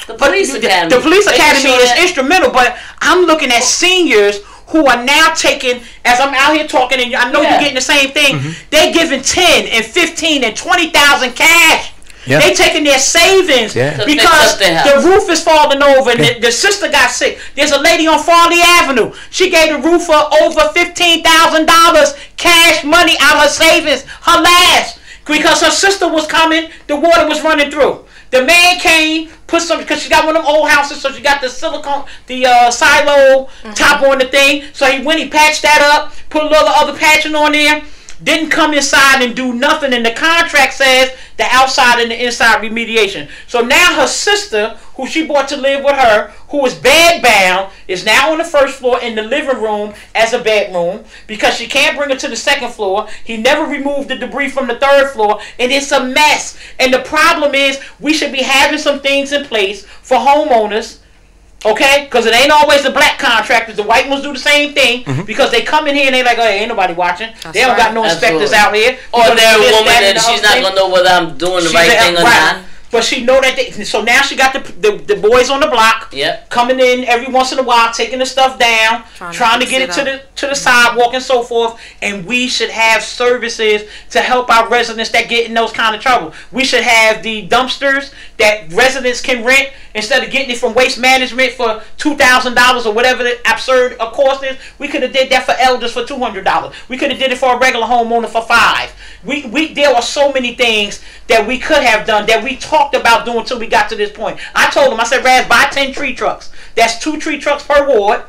The police academy. The police academy is instrumental, but I'm looking at seniors who are now taking, as I'm out here talking, and I know you're getting the same thing, they're giving 10 and 15 and 20,000 cash. Yeah. They taking their savings because the roof is falling over and the sister got sick. There's a lady on Farley Avenue. She gave the roofer over $15,000 cash money out of her savings, her last, because her sister was coming, the water was running through. The man came, put some, because she got one of them old houses, so she got the silicone, the silo top on the thing. So he went, he patched that up, put a little other patching on there. Didn't come inside and do nothing, and the contract says the outside and the inside remediation. So now her sister, who she brought to live with her, who is bed bound, is now on the first floor in the living room as a bedroom because she can't bring her to the second floor. He never removed the debris from the third floor, and it's a mess. And the problem is we should be having some things in place for homeowners. Okay, because it ain't always the black contractors. The white ones do the same thing because they come in here and they like, oh, ain't nobody watching. They don't got no inspectors out here. Or they're a woman and she's not gonna know whether I'm doing the right thing or not. But she know that so now she got the boys on the block coming in every once in a while, taking the stuff down, trying to get it to the sidewalk and so forth. And we should have services to help our residents that get in those kind of trouble. We should have the dumpsters that residents can rent instead of getting it from Waste Management for $2,000 or whatever the absurd cost is. We could have did that for elders for $200. We could have did it for a regular homeowner for $5. There are so many things that we could have done that we talked about doing until we got to this point. I told him, I said, Raz, buy 10 tree trucks. That's 2 tree trucks per ward.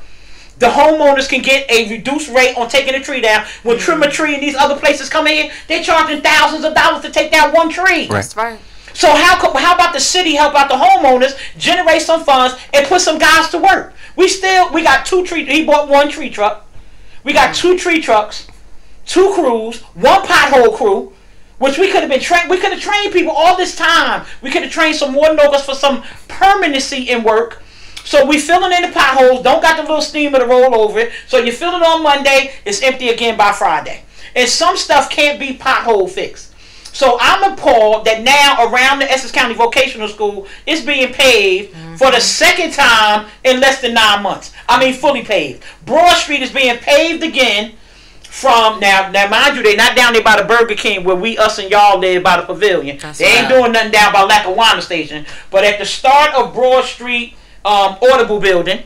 The homeowners can get a reduced rate on taking a tree down. When Trim a Tree and these other places come in, they're charging thousands of dollars to take down 1 tree. That's right. So how about the city help out the homeowners, generate some funds, and put some guys to work? We got 2 tree. He bought 1 tree truck. We got 2 tree trucks, 2 crews, 1 pothole crew, which we could have been trained. We could have trained people all this time. We could have trained some more Nogas for some permanency in work. So we filling in the potholes, don't got the little steamer to roll over it. So you fill it on Monday, it's empty again by Friday. And some stuff can't be pothole fixed. So I'm appalled that now around the Essex County Vocational School is being paved for the 2nd time in less than 9 months. I mean fully paved. Broad Street is being paved again from now mind you, they're not down there by the Burger King where us and y'all live by the Pavilion. They ain't doing nothing down by Lackawanna Station. But at the start of Broad Street Audible Building,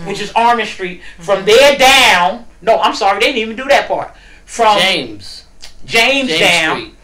which is Armin Street, from there down, no, I'm sorry, they didn't even do that part. From James down, Street.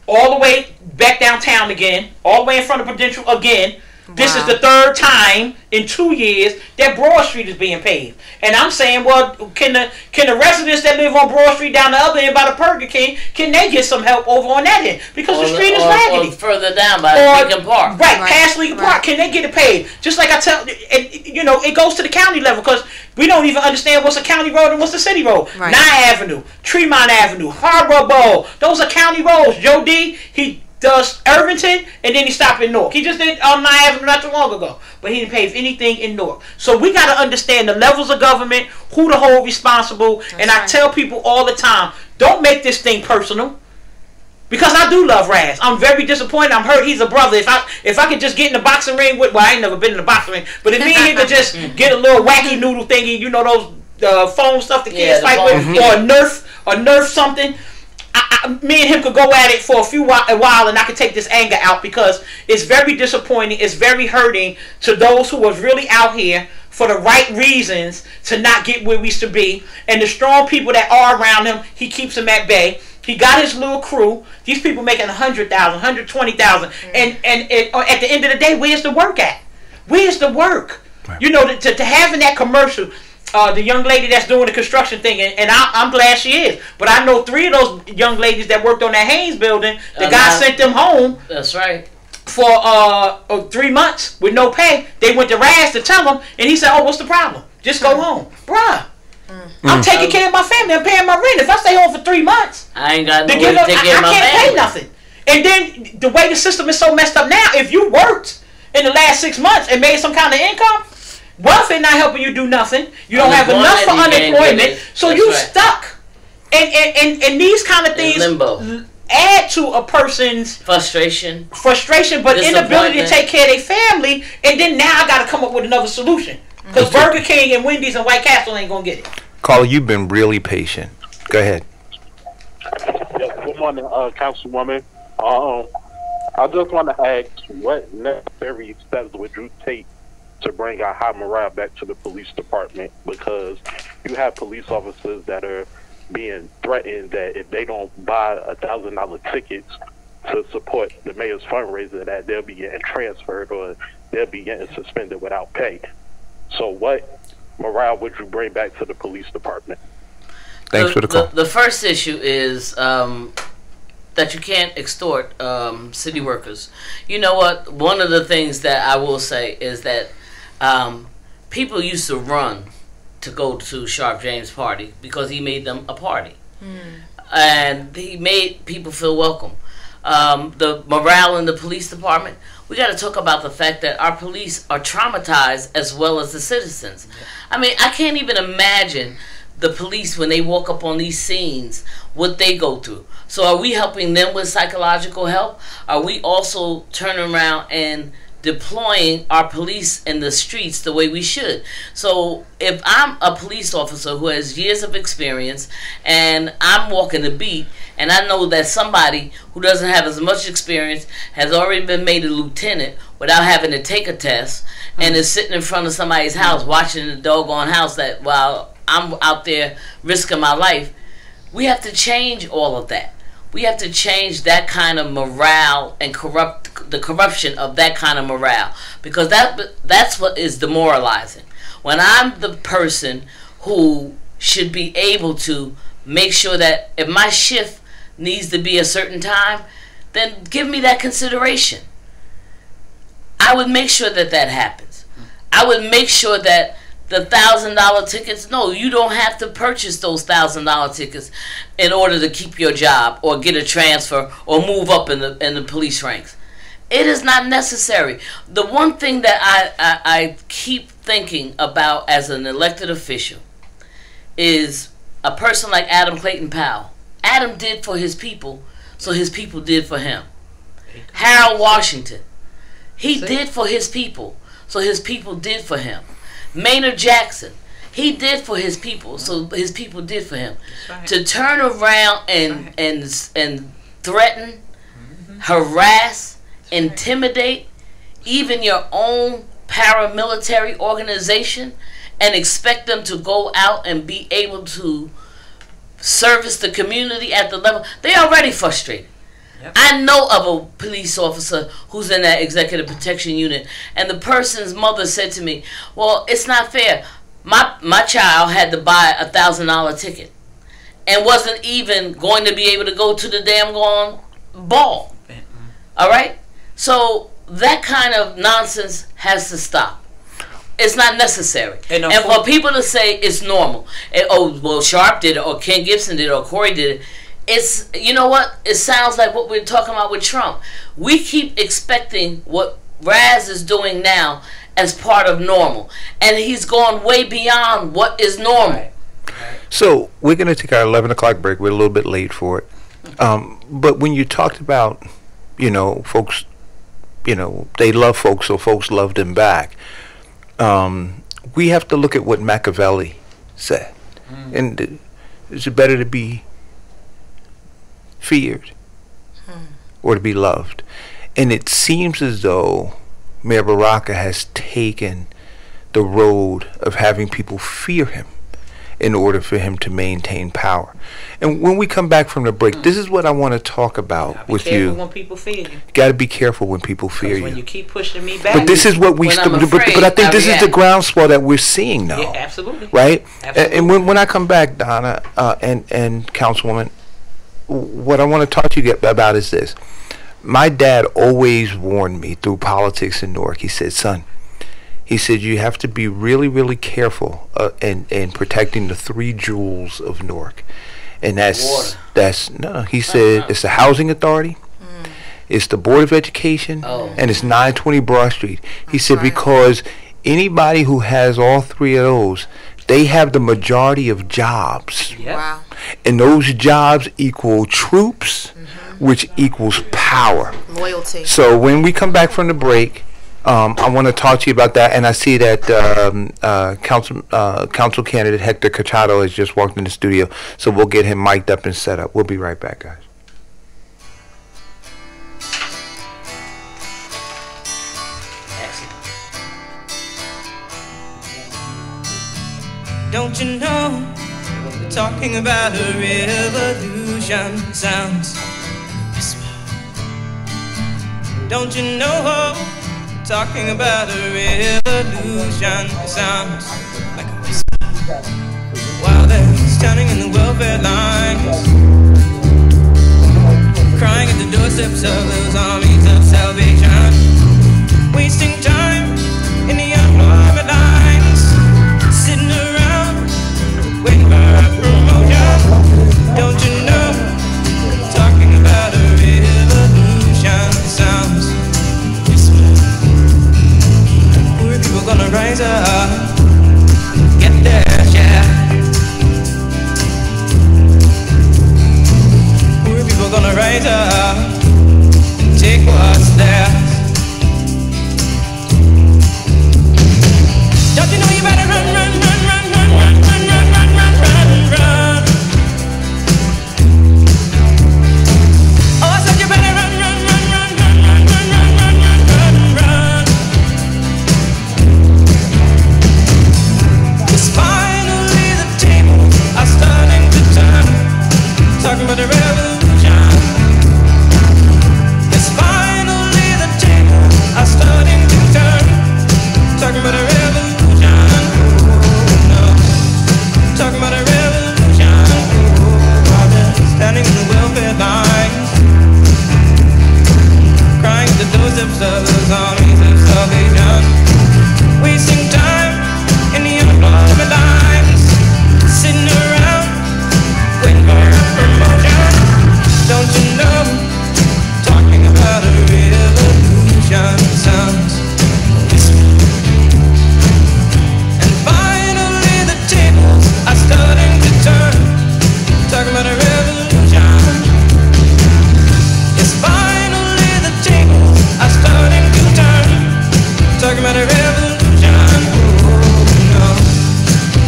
All the way back downtown again, all the way in front of Prudential again. This is the 3rd time in 2 years that Broad Street is being paved. And I'm saying, well, can the residents that live on Broad Street down the other end by the Burger King, can they get some help over on that end? Because the street is raggedy. Or further down by Lincoln Park. Right, past Lincoln Park. Can they get it paved? Just like I tell, it goes to the county level because we don't even understand what's a county road and what's a city road. Right. Nye Avenue, Tremont Avenue, Harbor Bowl. Those are county roads. Joe D, he does Irvington, and then he stopped in Newark. He just did Nye Avenue not too long ago, but he didn't pave anything in Newark. So we got to understand the levels of government, who to hold responsible, and I tell people all the time, don't make this thing personal, because I do love Raz. I'm very disappointed. I'm hurt. He's a brother. If I could just get in the boxing ring with, well, I ain't never been in the boxing ring, but if me and him could just get a little wacky noodle thingy, those phone stuff the kids fight with, or Nerf something. Me and him could go at it for a while, and I could take this anger out because it's very disappointing. It's very hurting to those who was really out here for the right reasons to not get where we should be. And the strong people that are around him, he keeps them at bay. He got his little crew. These people making $100,000, $120,000, and at the end of the day, where's the work at? Where's the work? Right. To having that commercial. The young lady that's doing the construction thing, and I'm glad she is. But I know 3 of those young ladies that worked on that Haynes building. The guy sent them home. That's right. For 3 months with no pay. They went to Raz to tell him, and he said, "Oh, what's the problem? Just go home, bruh. I'm taking care of my family. I'm paying my rent. If I stay home for 3 months, I ain't got no way to take care of my family. I can't pay nothing." And then the way the system is so messed up now, if you worked in the last 6 months and made some kind of income, welfare not helping you do nothing. You don't have enough for unemployment, so you stuck. And these kind of things add to a person's frustration, but inability to take care of their family. And then now I got to come up with another solution because Burger King and Wendy's and White Castle ain't gonna get it. Carla, you've been really patient. Go ahead. Good morning, Councilwoman. I just want to ask, what necessary steps would you take to bring our high morale back to the police department? Because you have police officers that are being threatened that if they don't buy $1,000 tickets to support the mayor's fundraiser, that they'll be getting transferred or they'll be getting suspended without pay. So what morale would you bring back to the police department? Thanks for the call. The first issue is that you can't extort city workers. You know what? One of the things that I will say is that people used to run to go to Sharp James' party because he made them a party. And he made people feel welcome. The morale in the police department, we got to talk about the fact that our police are traumatized as well as the citizens. I mean, I can't even imagine the police when they walk up on these scenes, what they go through. So are we helping them with psychological help? Are we also turning around and deploying our police in the streets the way we should? So if I'm a police officer who has years of experience and I'm walking the beat and I know that somebody who doesn't have as much experience has already been made a lieutenant without having to take a test and is sitting in front of somebody's house watching the doggone house that while I'm out there risking my life, we have to change all of that. We have to change that kind of morale and the corruption of that kind of morale, because that's what is demoralizing. When I'm the person who should be able to make sure that if my shift needs to be a certain time, then give me that consideration. I would make sure that that happens. I would make sure that the $1,000 tickets, no, you don't have to purchase those $1,000 tickets in order to keep your job or get a transfer or move up in the police ranks. It is not necessary. The one thing that I keep thinking about as an elected official is a person like Adam Clayton Powell. Adam did for his people, so his people did for him. Harold Washington, he did for his people, so his people did for him. Maynard Jackson, he did for his people, so his people did for him. Right. To turn around and threaten, harass, intimidate even your own paramilitary organization and expect them to go out and be able to service the community at the level, they're already frustrated. Yep. I know of a police officer who's in that executive protection unit, and the person's mother said to me, well, it's not fair. My child had to buy a $1,000 ticket and wasn't even going to be able to go to the damn ball. All right? So that kind of nonsense has to stop. It's not necessary. And for people to say it's normal, oh, well, Sharp did it, or Ken Gibson did it, or Corey did it, it's, you know what? It sounds like what we're talking about with Trump. We keep expecting what Raz is doing now as part of normal. And he's gone way beyond what is normal. Right. So we're going to take our 11 o'clock break. We're a little bit late for it. But when you talked about, you know, folks, you know, they love folks, so folks love them back. We have to look at what Machiavelli said. And is it better to be feared or to be loved? And it seems as though Mayor Baraka has taken the road of having people fear him in order for him to maintain power. And when we come back from the break, this is what I want to talk about with you. When people fear you. Got to be careful when people fear you. When you keep pushing me back. But this is what we. But I think this is the groundswell that we're seeing now. Yeah, absolutely. Right. Absolutely. And when I come back, Donna and Councilwoman, what I want to talk to you about is this. My dad always warned me through politics in Newark. He said, son, he said, you have to be really, really careful in protecting the 3 jewels of Newark. And he said, it's the Housing Authority, it's the Board of Education, and it's 920 Broad Street. He said, because anybody who has all 3 of those, they have the majority of jobs. Yep. Wow. And those jobs equal troops, which equals power. Loyalty. So when we come back from the break, I want to talk to you about that. And I see that council candidate Hector Cachado has just walked in the studio. So we'll get him mic'd up and set up. We'll be right back, guys. Don't you know, talking about a revolution sounds whisper. Don't you know, talking about a revolution sounds like a whisper. While they're standing in the welfare lines, crying at the doorsteps of those armies of salvation, wasting time in the unemployment lines, sitting around waiting for a promotion. Don't you know, talking about a revolution sounds whisper. Poor people gonna rise up, get their share. footsteps of those armies of salvation, wasting time in the unemployment lines, sitting around waiting for a promotion. Don't you know, talking about a revolution sounds whisper. And finally the tables are starting to turn, talking about a revolution. Yes, finally the tables are starting to turn, talking about a revolution. Oh no,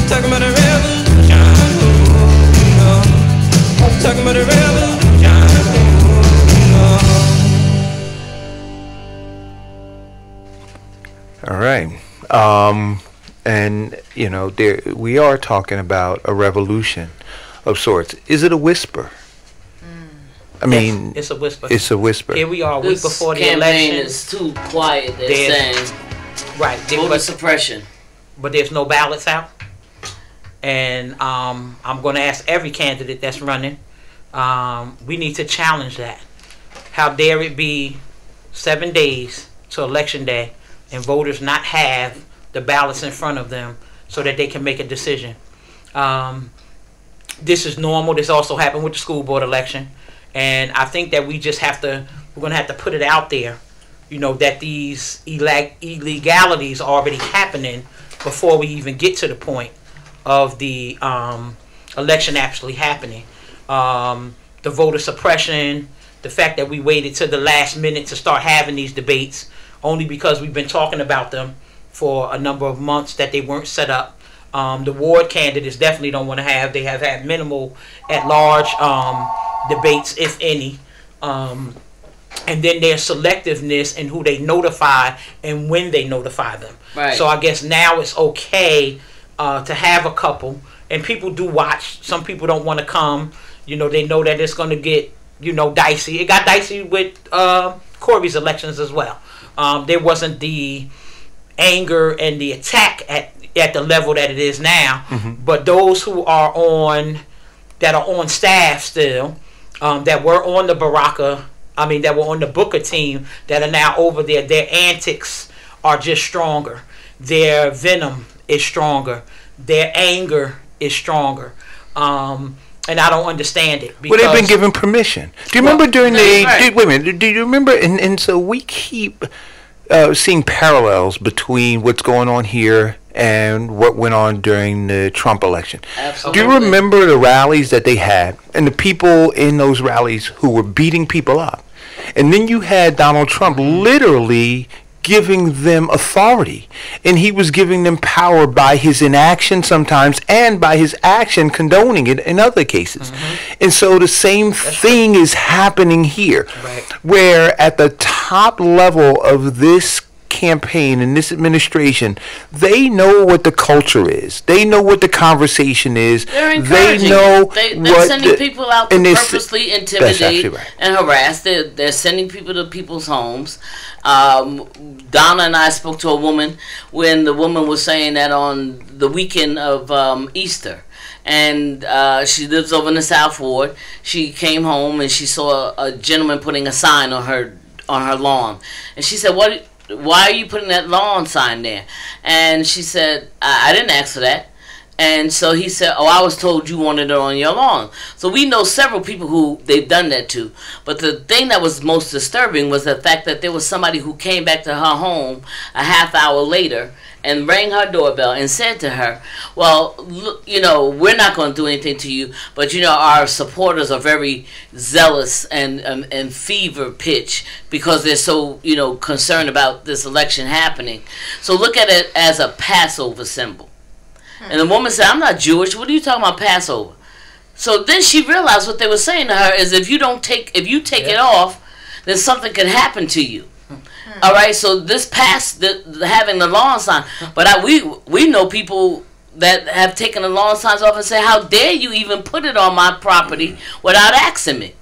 talking about a revolution. Oh no, talking about a revolution. All right. And, you know, we are talking about a revolution of sorts. Is it a whisper? I mean, it's a whisper. It's a whisper. Here we are, a week before the campaign election. is too quiet, they're saying. Right. Voter suppression. But there's no ballots out. And I'm going to ask every candidate that's running, we need to challenge that. How dare it be 7 days to Election Day and voters not have the ballots in front of them so that they can make a decision. This is normal. This also happened with the school board election. And I think that we're going to have to put it out there, you know, that these illegalities are already happening before we even get to the point of the election actually happening. The voter suppression, the fact that we waited till the last minute to start having these debates, only because we've been talking about them for a number of months that they weren't set up. The ward candidates definitely don't want to have. They have had minimal at-large debates, if any. And then their selectiveness in who they notify and when they notify them. Right. So I guess now it's okay to have a couple. And people do watch. Some people don't want to come. You know, they know that it's going to get, you know, dicey. It got dicey with Corey's elections as well. There wasn't the anger and the attack at the level that it is now. Mm-hmm. But those who are on staff still, that were on the that were on the Booker team, that are now over there, their antics are just stronger. Their venom is stronger. Their anger is stronger. And I don't understand it. Well, they've been given permission. Do you remember during wait a minute, do you remember, and so we keep seeing parallels between what's going on here and what went on during the Trump election. Absolutely. Do you remember the rallies that they had and the people in those rallies who were beating people up? And then you had Donald Trump literally giving them authority, and he was giving them power by his inaction sometimes and by his action condoning it in other cases. Mm-hmm. And so the same thing is happening here, where at the top level of this campaign and this administration, they know what the culture is. They know what the conversation is. They're encouraging. They know they're sending people out to purposely intimidate right. and harass. They're sending people to people's homes. Donna and I spoke to a woman when the woman was saying that on the weekend of Easter. And she lives over in the South Ward. She came home and she saw a gentleman putting a sign on her lawn. And she said, why are you putting that lawn sign there? And she said, I didn't ask for that. And so he said, oh, I was told you wanted it on your lawn. So we know several people who they've done that to. But the thing that was most disturbing was the fact that there was somebody who came back to her home a half hour later and rang her doorbell and said to her, well, look, you know, we're not going to do anything to you, but, you know, our supporters are very zealous and fever pitch because they're so, you know, concerned about this election happening. So look at it as a Passover symbol. And the woman said, I'm not Jewish. What are you talking about Passover? So then she realized what they were saying to her is if you take it off, then something can happen to you. All right, so this having the lawn sign, but we know people that have taken the lawn signs off and say, how dare you even put it on my property without asking me?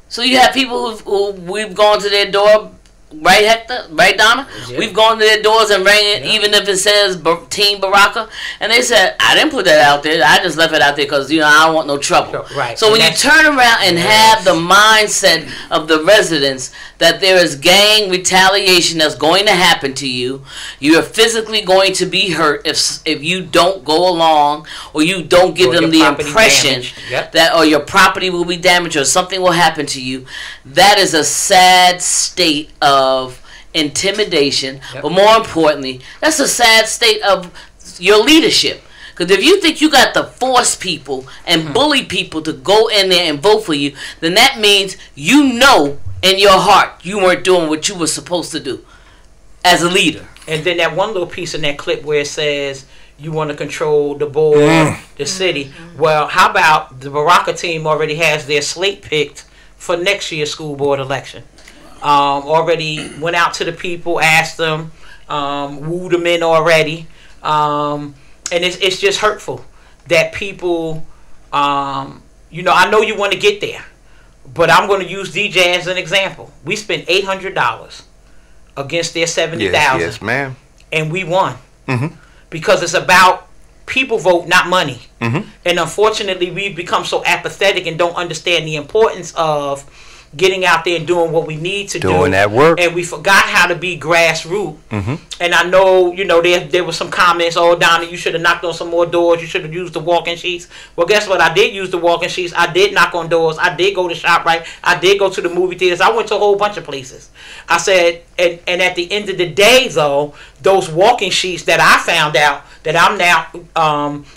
So you have people who we've gone to their door, right, Hector? Right, Donna? Yeah. We've gone to their doors and rang it, even if it says Team Baraka, and they said, I didn't put that out there. I just left it out there because, you know, I don't want no trouble. Right. So when you turn around and have the mindset of the residents that there is gang retaliation that's going to happen to you. You are physically going to be hurt if you don't go along, or you don't give them the impression that, or your property will be damaged, or something will happen to you. That is a sad state of intimidation, but more importantly, that's a sad state of your leadership. Because if you think you got to force people and bully people to go in there and vote for you, then that means you know in your heart you weren't doing what you were supposed to do as a leader. And then that one little piece in that clip where it says you want to control the board, the city. Well, how about the Baraka team already has their slate picked for next year's school board election? Already went out to the people, asked them, wooed them in already. And it's just hurtful that people, you know, I know you want to get there, but I'm going to use DJ as an example. We spent $800 against their $70,000. Yes, ma'am. And we won. Because it's about people vote, not money. And unfortunately, we've become so apathetic and don't understand the importance of getting out there and doing what we need to do. Doing that work. And we forgot how to be grassroots. And I know, you know, there was some comments, oh, Donna, you should have knocked on some more doors. You should have used the walking sheets. Well, guess what? I did use the walking sheets. I did knock on doors. I did go to ShopRite. I did go to the movie theaters. I went to a whole bunch of places. I said, and at the end of the day, though, those walking sheets that I found out that I'm now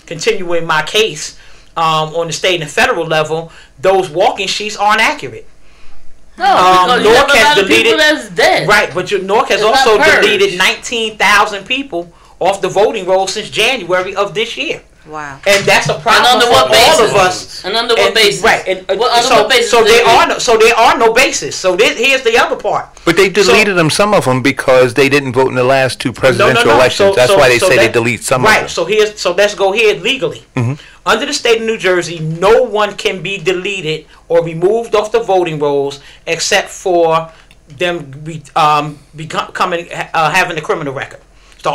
continuing my case on the state and federal level, those walking sheets aren't accurate. No, because you have a lot of people that's dead. Right, but Nork has also deleted 19,000 people off the voting roll since January of this year. Wow. And that's a problem and under for what basis? all of us. And under what basis? Right. And, what basis so there are no basis. So here's the other part. But they deleted them, some of them, because they didn't vote in the last two presidential elections. That's why they say they delete some of them. Right. So let's go here legally. Under the state of New Jersey, no one can be deleted or removed off the voting rolls except for them having a criminal record. It's the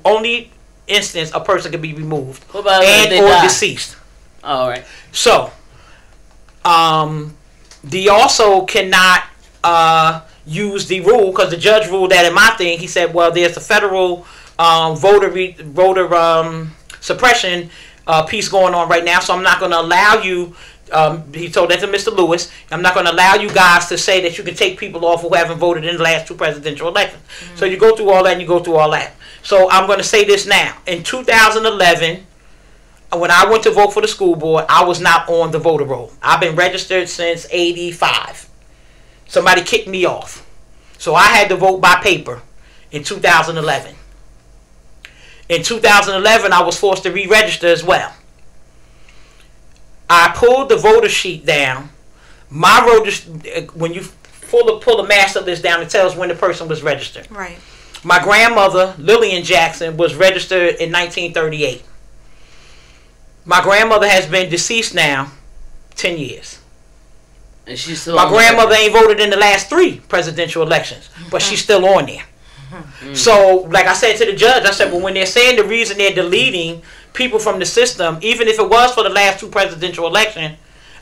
only instance a person can be removed and or deceased. All right. So, they also cannot use the rule, because the judge ruled that in my thing. He said, well, there's a federal voter suppression piece going on right now, so I'm not going to allow you. He told that to Mr. Lewis. I'm not going to allow you guys to say that you can take people off who haven't voted in the last two presidential elections. So you go through all that and you go through all that. So I'm going to say this now. In 2011, when I went to vote for the school board, I was not on the voter roll. I've been registered since '85. Somebody kicked me off. So I had to vote by paper in 2011. In 2011, I was forced to re-register as well. I pulled the voter sheet down. My when you pull the master list down, it tells when the person was registered. Right. My grandmother, Lillian Jackson, was registered in 1938. My grandmother has been deceased now 10 years. And she's still My grandmother ain't voted in the last 3 presidential elections, but she's still on there. So, like I said to the judge, I said, well, when they're saying the reason they're deleting people from the system, even if it was for the last 2 presidential elections,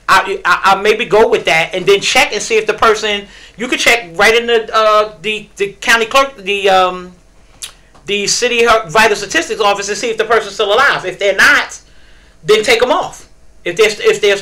I maybe go with that and then check and see if the person, you could check right in the county clerk, the city vital statistics office, and see if the person's still alive. If they're not, then take them off. If they're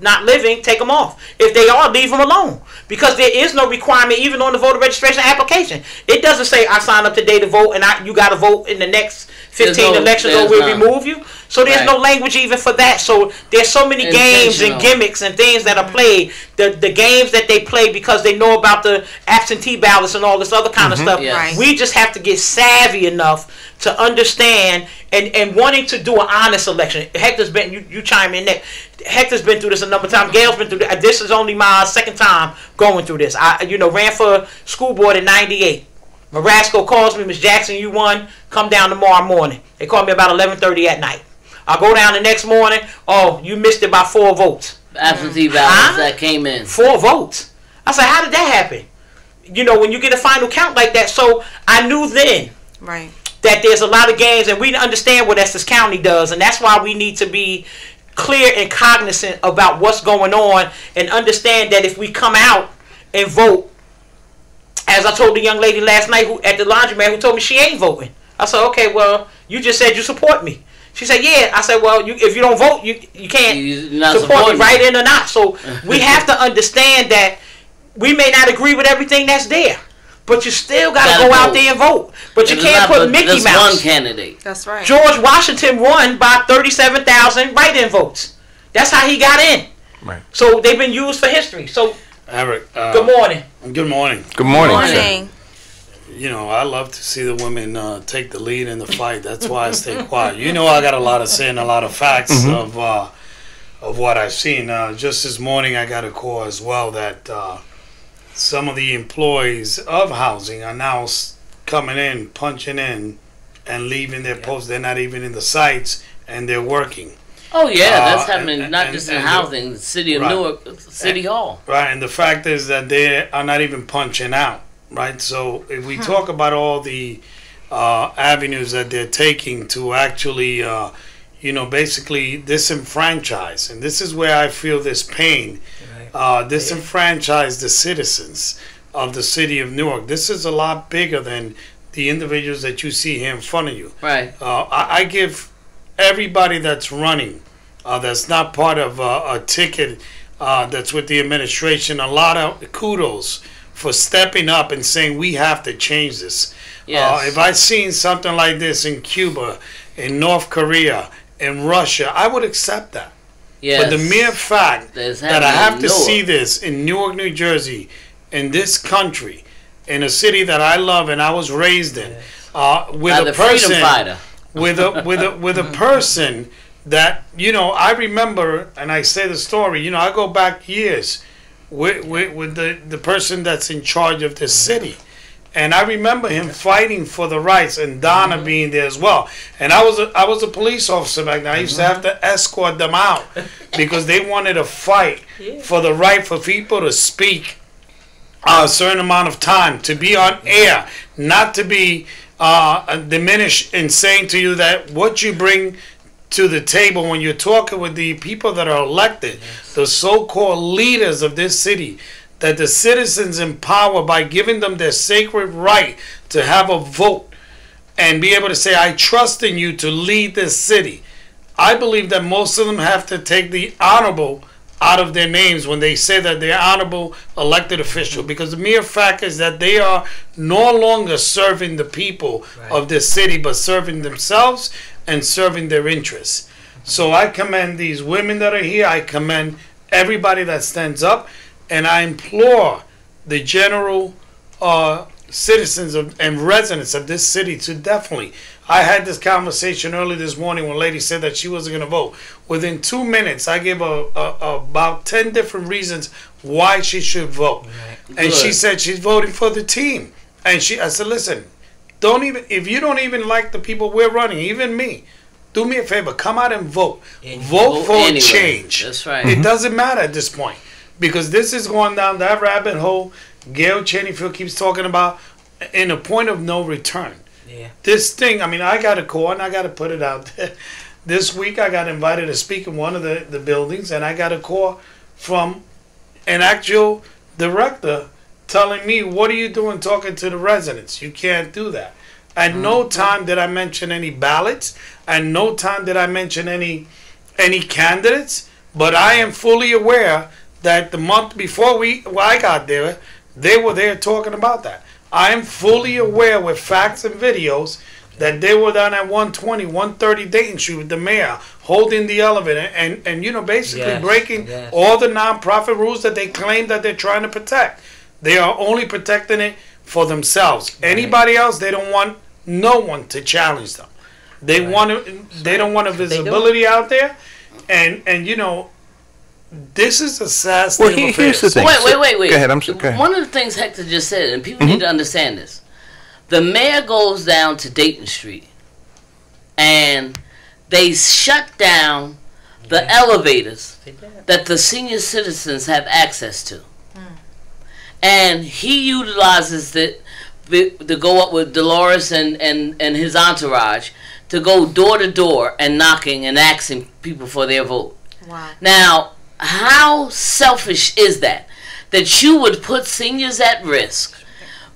not living, take them off. If they are, leave them alone. Because there is no requirement even on the voter registration application. It doesn't say I signed up today to vote and you got to vote in the next 15 elections or we'll remove you. So there's no language even for that. So there's so many games and gimmicks and things that are played. The games that they play because they know about the absentee ballots and all this other kind of stuff. Yes. We just have to get savvy enough to understand and wanting to do an honest election. Hector's been, you chime in there. Hector's been through this a number of times. Gail's been through this. This is only my second time going through this. I ran for school board in '98. Marasco calls me, Miss Jackson, you won. Come down tomorrow morning. They called me about 11:30 at night. I go down the next morning. Oh, you missed it by 4 votes. Absentee ballots that came in. 4 votes. I said, how did that happen? When you get a final count like that. So I knew then. Right. That there's a lot of games, and we understand what Essex County does, and that's why we need to be clear and cognizant about what's going on, and understand that if we come out and vote as I told the young lady last night who at the laundromat who told me she ain't voting. I said, okay, well, you just said you support me. She said, yeah. I said, well, if you don't vote, you can't support me right in or not. So we have to understand that we may not agree with everything that's there, but you still got to go out there and vote. But you can't put Mickey Mouse. One candidate. That's right. George Washington won by 37,000 write-in votes. That's how he got in. Right. So they've been used for history. So, Eric. Good morning. Good morning. Good morning. Good morning. You know, I love to see the women take the lead in the fight. That's why I stay quiet. You know, I got a lot to say and a lot of facts of what I've seen. Just this morning, I got a call as well that some of the employees of housing are now coming in, punching in, and leaving their posts. They're not even in the sites, and they're working. Oh yeah, that's happening not just in housing, the city of Newark, City Hall. Right, and the fact is that they are not even punching out. Right, so if we talk about all the avenues that they're taking to actually, you know, basically disenfranchise, and this is where I feel this pain, disenfranchise the citizens of the city of Newark. This is a lot bigger than the individuals that you see here in front of you. Right. I give everybody that's running, that's not part of a ticket that's with the administration, a lot of kudos for stepping up and saying we have to change this. Yes. If I seen something like this in Cuba, in North Korea, in Russia, I would accept that. Yes. But the mere fact that I have to see this in Newark, New Jersey, in this country, in a city that I love and I was raised in, with a person, with a person that, you know, I remember, and I say the story, you know, I go back years with the person that's in charge of this city. And I remember him fighting for the rights, and Donna being there as well. And I was a police officer back then. I used to have to escort them out because they wanted to fight for the right for people to speak a certain amount of time, to be on air, not to be diminished in saying to you that what you bring to the table when you're talking with the people that are elected, the so-called leaders of this city, that the citizens empower by giving them their sacred right to have a vote and be able to say, I trust in you to lead this city. I believe that most of them have to take the honorable out of their names when they say that they're honorable elected official, because the mere fact is that they are no longer serving the people of this city, but serving themselves and serving their interests. So I commend these women that are here. I commend everybody that stands up, and I implore the general citizens and residents of this city to definitely. I had this conversation early this morning when a lady said that she wasn't going to vote. Within 2 minutes, I gave about 10 different reasons why she should vote. And she said she's voting for the team. And I said, listen, if you don't even like the people we're running, even me, do me a favor, come out and vote. Vote for a change. That's right. It doesn't matter at this point, because this is going down that rabbit hole Gail Cheneyfield keeps talking about, in a point of no return. Yeah. This thing, I mean, I got a call, and I got to put it out there. This week, I got invited to speak in one of the buildings, and I got a call from an actual director telling me, what are you doing talking to the residents? You can't do that. At no time did I mention any ballots. At no time did I mention any candidates. But I am fully aware that the month before I got there, they were there talking about that. I am fully aware with facts and videos that they were down at 120, 130 Dayton Street with the mayor holding the elevator and you know, basically breaking all the nonprofit rules that they claim that they're trying to protect. They are only protecting it for themselves. Anybody else, they don't want no one to challenge them. They they don't want a visibility out there, and you know, this is a sad state of affairs. Here's the thing. Wait. Go ahead. Go ahead. One of the things Hector just said, and people need to understand this: the mayor goes down to Dayton Street, and they shut down the elevators that the senior citizens have access to. And he utilizes it to go up with Dolores and his entourage to go door to door and knocking and asking people for their vote. Wow. Now, how selfish is that? That you would put seniors at risk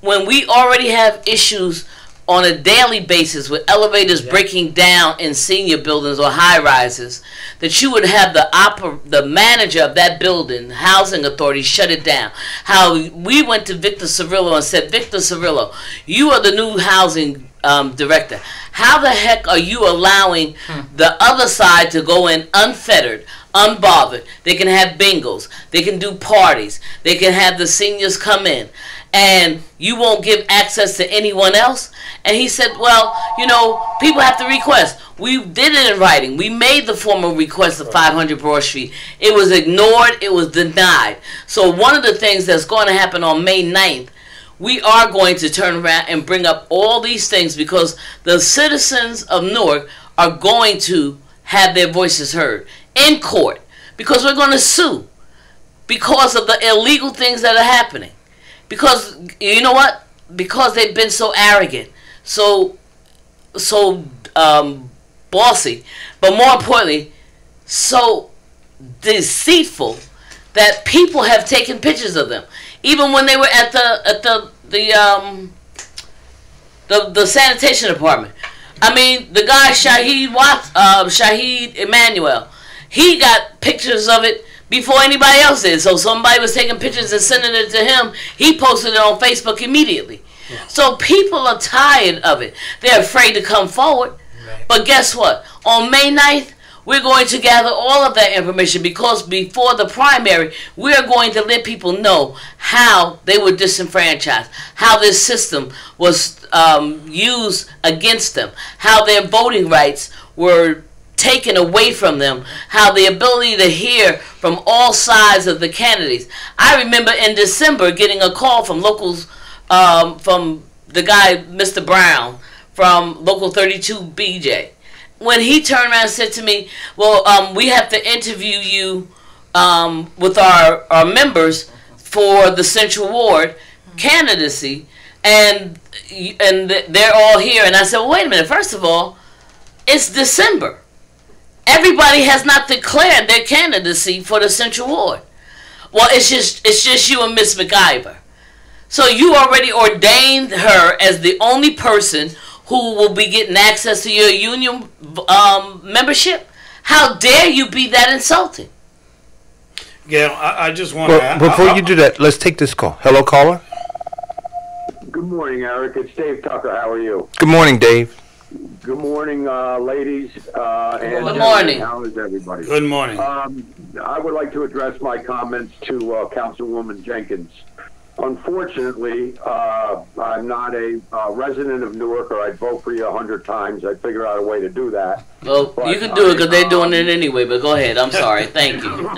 when we already have issues on a daily basis with elevators breaking down in senior buildings or high rises, that you would have the manager of that building, housing authority, shut it down. How we went to Victor Cirillo and said, Victor Cirillo, you are the new housing director. How the heck are you allowing the other side to go in unfettered, unbothered? They can have bingos, they can do parties, they can have the seniors come in, and you won't give access to anyone else? And he said, well, you know, people have to request. We did it in writing. We made the formal request of 500 Broad Street. It was ignored. It was denied. So one of the things that's going to happen on May 9th, we are going to turn around and bring up all these things because the citizens of Newark are going to have their voices heard in court, because we're going to sue because of the illegal things that are happening. Because, you know what? Because they've been so arrogant, so bossy, but more importantly, so deceitful that people have taken pictures of them. Even when they were at the sanitation department. I mean, the guy Shahid Emmanuel, he got pictures of it before anybody else did. So somebody was taking pictures and sending it to him. He posted it on Facebook immediately. Yeah. So people are tired of it. They're afraid to come forward. Right. But guess what? On May 9th, we're going to gather all of that information, because before the primary, we are going to let people know how they were disenfranchised, how this system was used against them, how their voting rights were taken away from them, how the ability to hear from all sides of the candidates. I remember in December getting a call from locals, from the guy, Mr. Brown, from Local 32 BJ. When he turned around and said to me, well, we have to interview you with our members for the Central Ward candidacy, and they're all here. And I said, well, wait a minute. First of all, it's December. Everybody has not declared their candidacy for the Central Ward. Well, it's just you and Miss McIver. So you already ordained her as the only person who will be getting access to your union membership? How dare you be that insulting? Gail, I just want to... Before you do that, let's take this call. Hello, caller? Good morning, Eric. It's Dave Tucker. How are you? Good morning, Dave. Good morning, ladies. Good morning. How is everybody? Good morning. I would like to address my comments to Councilwoman Jenkins. Unfortunately, I'm not a resident of Newark, or I'd vote for you 100 times. I'd figure out a way to do that. Well, but you can do it because they're doing it anyway, but go ahead. I'm sorry. Thank you.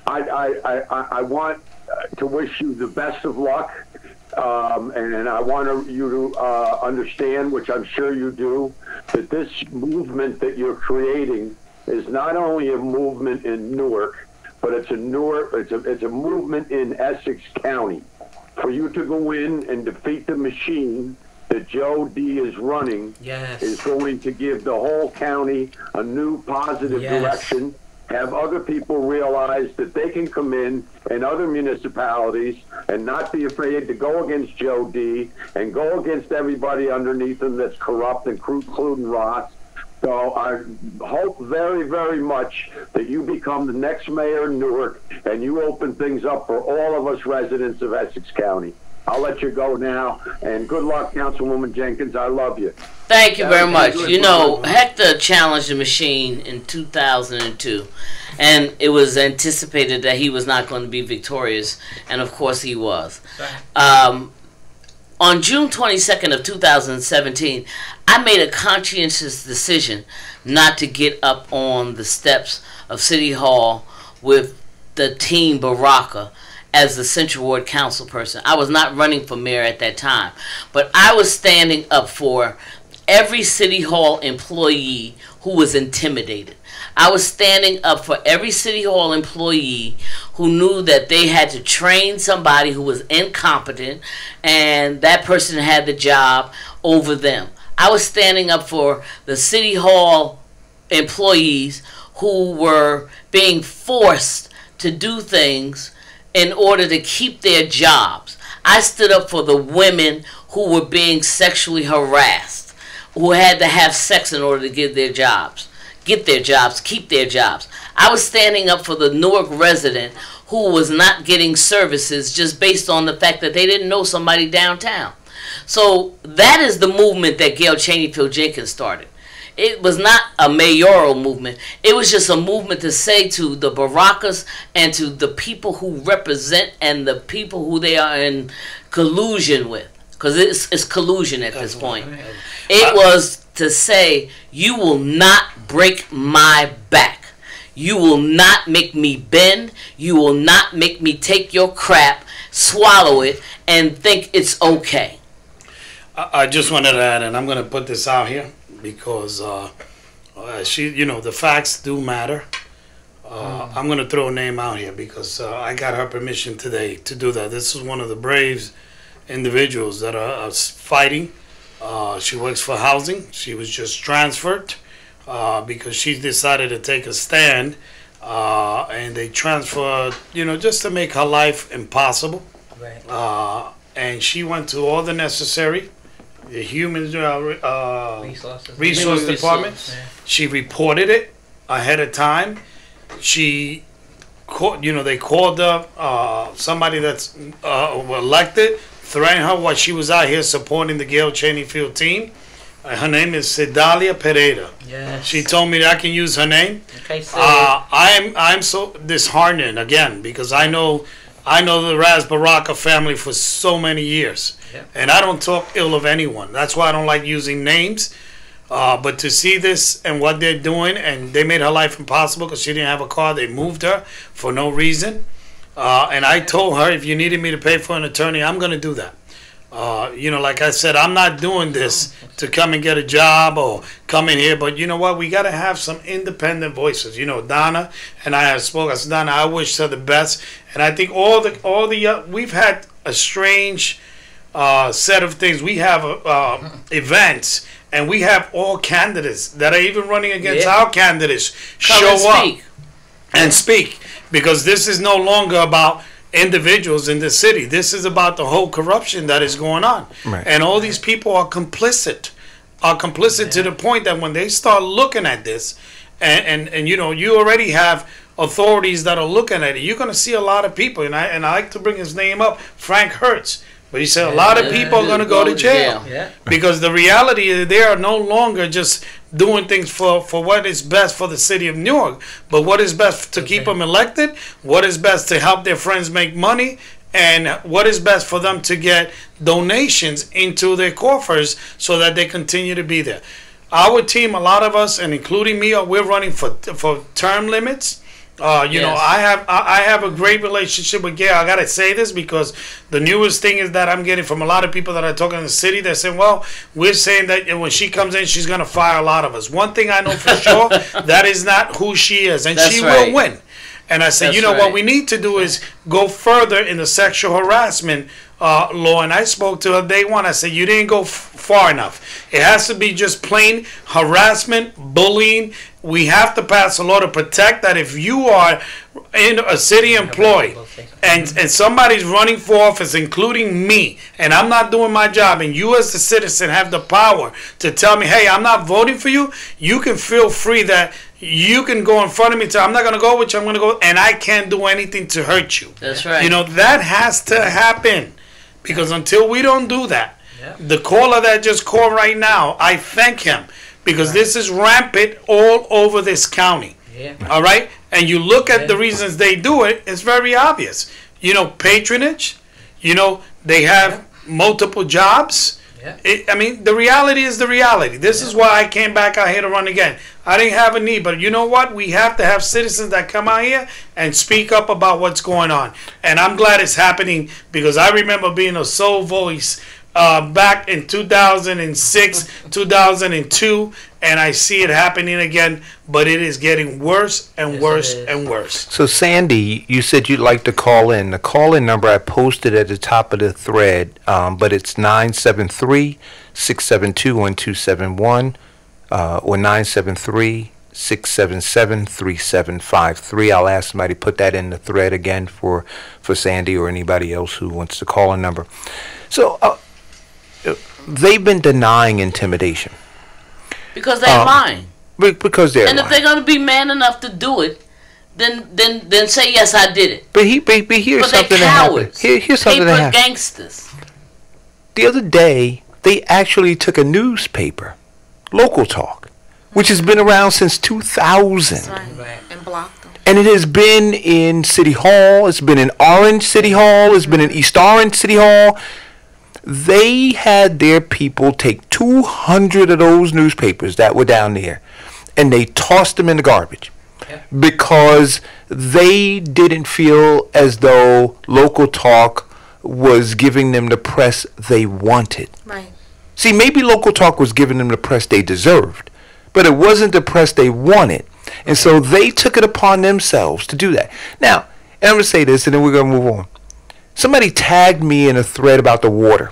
I want to wish you the best of luck, and I want you to understand, which I'm sure you do, that this movement that you're creating is not only a movement in Newark, but it's a movement in Essex County. For you to go in and defeat the machine that Joe D is running is going to give the whole county a new positive direction. Have other people realize that they can come in other municipalities and not be afraid to go against Joe D and go against everybody underneath him that's corrupt, including Ross. So I hope very, very much that you become the next mayor of Newark and you open things up for all of us residents of Essex County. I'll let you go now, and good luck, Councilwoman Jenkins. I love you. Thank you very much. You know, Hector challenged the machine in 2002, and it was anticipated that he was not going to be victorious, and of course he was. On June 22nd of 2017, I made a conscientious decision not to get up on the steps of City Hall with the team Baraka as the Central Ward council person. I was not running for mayor at that time, but I was standing up for every City Hall employee who was intimidated. I was standing up for every City Hall employee who knew that they had to train somebody who was incompetent and that person had the job over them. I was standing up for the City Hall employees who were being forced to do things in order to keep their jobs. I stood up for the women who were being sexually harassed, who had to have sex in order to get their jobs, keep their jobs. I was standing up for the Newark resident who was not getting services just based on the fact that they didn't know somebody downtown. So that is the movement that Gail Cheneyfield Jenkins started. It was not a mayoral movement. It was just a movement to say to the Baracas and to the people who represent and the people who they are in collusion with, because it's collusion at this point. It was to say, you will not break my back. You will not make me bend. You will not make me take your crap, swallow it, and think it's okay. I just wanted to add, and I'm going to put this out here, because the facts do matter. I'm going to throw a name out here because I got her permission today to do that. This is one of the brave individuals that are fighting. She works for housing. She was just transferred because she decided to take a stand, and they transferred, just to make her life impossible. Right. And she went to all the necessary. The human resource department. Yeah. She reported it ahead of time. She, they called up somebody that's elected, threatened her while she was out here supporting the Gail Cheneyfield team. Her name is Sedalia Pereira. Yes. She told me that I can use her name. Okay, I'm so disheartened again because I know the Raz Baraka family for so many years. Yep. And I don't talk ill of anyone. That's why I don't like using names. But to see this and what they're doing, and they made her life impossible because she didn't have a car. They moved her for no reason. And I told her, if you needed me to pay for an attorney, I'm going to do that. Like I said, I'm not doing this to come and get a job or come in here. But you know what? We got to have some independent voices. Donna and I have spoken. I said, Donna, I wish her the best. And I think we've had a strange set of things. We have events, and we have all candidates that are even running against our candidates show up and speak, because this is no longer about individuals in the city. This is about the whole corruption that is going on. Right. And all these people are complicit to the point that when they start looking at this, and you already have authorities that are looking at it, you're going to see a lot of people, and I like to bring his name up, Frank Hertz. But he said a lot of people are going to go to jail. Yeah. Because the reality is they are no longer just doing things for what is best for the city of Newark, but what is best to keep them elected, what is best to help their friends make money, and what is best for them to get donations into their coffers so that they continue to be there. Our team, a lot of us, and including me, we're running for term limits. I have a great relationship with Gail. I gotta say this because the newest thing is that I'm getting from a lot of people that are talking in the city. They're saying, "Well, we're saying that when she comes in, she's gonna fire a lot of us." One thing I know for sure, that is not who she is, and she will win. And I said, what we need to do is go further in the sexual harassment law. And I spoke to her day one. I said, you didn't go far enough. It has to be just plain harassment, bullying. We have to pass a law to protect that. If you are in a city employee and somebody's running for office, including me, and I'm not doing my job, and you as the citizen have the power to tell me, hey, I'm not voting for you, you can feel free that you can go in front of me and say, I'm not going to go with you, I'm going to go, and I can't do anything to hurt you. That's right. That has to happen, because until we don't do that, the caller that just called right now, I thank him, because this is rampant all over this county. Yeah. All right? And you look at the reasons they do it, it's very obvious. Patronage, they have multiple jobs. The reality is the reality. This is why I came back out here to run again. I didn't have a need, but you know what? We have to have citizens that come out here and speak up about what's going on. And I'm glad it's happening, because I remember being a sole voice back in 2006, 2002, and I see it happening again, but it is getting worse and worse and worse. So, Sandy, you said you'd like to call in. The call-in number I posted at the top of the thread, but it's 973-672-1271 or 973 888-677-3753. I'll ask somebody to put that in the thread again for Sandy or anybody else who wants to call a number. So they've been denying intimidation. Because they're lying. Because they're lying. And if they're going to be man enough to do it, then say, yes, I did it. But here's something that happened. Here's something that happened. Gangsters. The other day, they actually took a newspaper, Local Talk, which has been around since 2000. Right. And blocked them. And it has been in City Hall. It's been in Orange City Hall. It's been in East Orange City Hall. They had their people take 200 of those newspapers that were down there, and they tossed them in the garbage. Because they didn't feel as though Local Talk was giving them the press they wanted. Right. See, maybe Local Talk was giving them the press they deserved, but it wasn't the press they wanted. And so they took it upon themselves to do that. Now, and I'm going to say this, and then we're going to move on. Somebody tagged me in a thread about the water.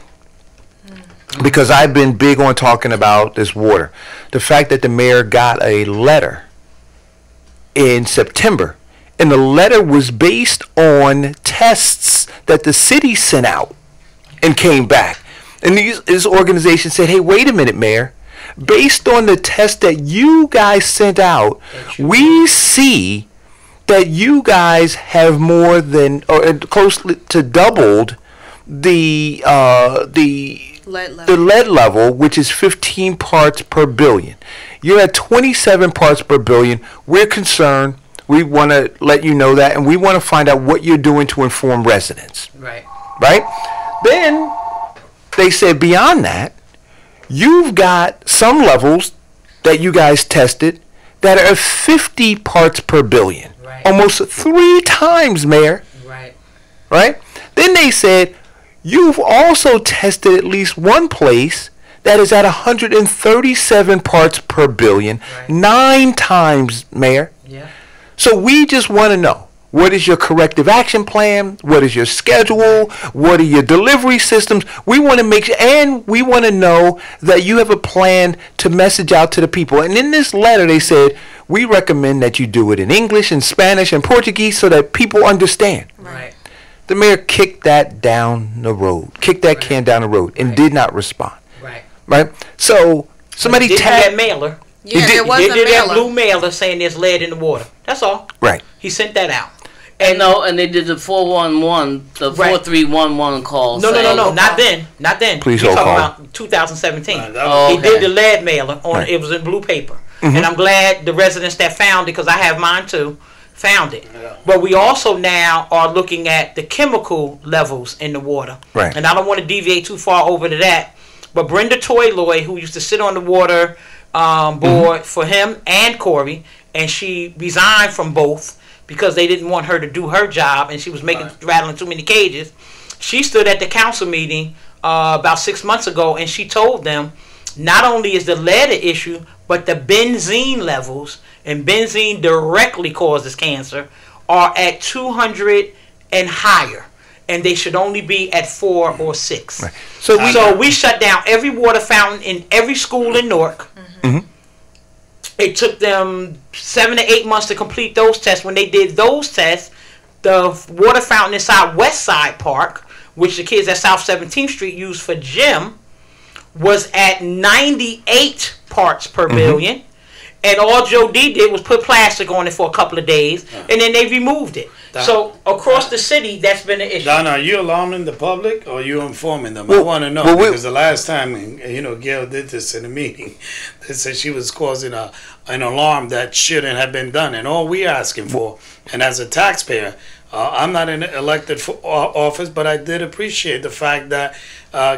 Because I've been big on talking about this water. The fact that the mayor got a letter in September, and the letter was based on tests that the city sent out and came back. And this organization said, hey, wait a minute, Mayor. Based on the test that you guys sent out, we see that you guys have more than, or close to doubled the lead level, which is 15 parts per billion. You're at 27 parts per billion. We're concerned. We want to let you know that, and we want to find out what you're doing to inform residents. Right. Right? Then they said beyond that, you've got some levels that you guys tested that are 50 parts per billion. Right. Almost 3 times, Mayor. Right. Right? Then they said, you've also tested at least one place that is at 137 parts per billion, 9 times, Mayor. Yeah. So we just want to know, what is your corrective action plan? What is your schedule? What are your delivery systems? We want to make sure, and we want to know that you have a plan to message out to the people. And in this letter, they said, we recommend that you do it in English and Spanish and Portuguese so that people understand. Right. The mayor kicked that down the road, kicked that can down the road, and did not respond. Right. So somebody tagged that mailer. Yeah, there was a mailer. that blue mailer saying there's lead in the water. That's all. Right. He sent that out. And they did the 411, the 4311 calls. No, not then. Please hold call. About 2017. Okay. He did the lead mailer on. Right. It was in blue paper, and I'm glad the residents that found it, because I have mine too, found it. Yeah. But we also now are looking at the chemical levels in the water. Right. And I don't want to deviate too far over to that. But Brenda Toyloy, who used to sit on the water board for him and Corey, and she resigned from both because they didn't want her to do her job, and she was rattling too many cages. She stood at the council meeting about 6 months ago, and she told them not only is the lead an issue, but the benzene levels, and benzene directly causes cancer, are at 200 and higher. And they should only be at 4 or 6. Right. So we shut down every water fountain in every school in Newark. It took them 7 to 8 months to complete those tests. When they did those tests, the water fountain inside West Side Park, which the kids at South 17th Street use for gym, was at 98 parts per billion. And all Joe D did was put plastic on it for a couple of days, and then they removed it. So across the city, that's been an issue. Don, are you alarming the public or are you informing them? I want to know, because the last time, Gail did this in a meeting, they said she was causing an alarm that shouldn't have been done. And all we're asking for, and as a taxpayer, I'm not in elected office, but I did appreciate the fact that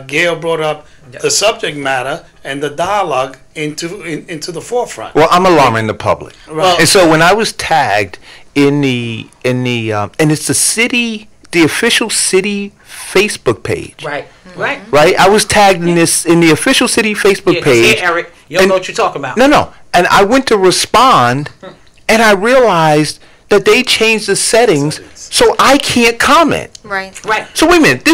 Gail brought up the subject matter and the dialogue into the forefront. Well, I'm alarming the public, Right. And so when I was tagged in the and it's the official city Facebook page. Right. Right. Right. I was tagged in the official city Facebook page. Yeah, Eric, you don't know what you're talking about. No. And I went to respond, and I realized that they changed the settings, so I can't comment. Right. So wait a minute.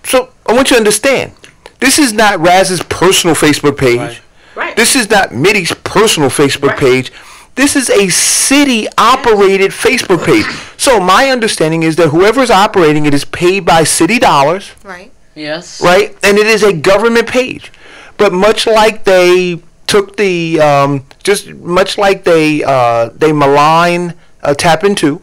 So I want you to understand. This is not Raz's personal Facebook page. Right. This is not Mitty's personal Facebook page. This is a city-operated Facebook page. So my understanding is that whoever's operating it is paid by city dollars. Right. Yes. Right? And it is a government page. But much like they took the, they malign Tap Into,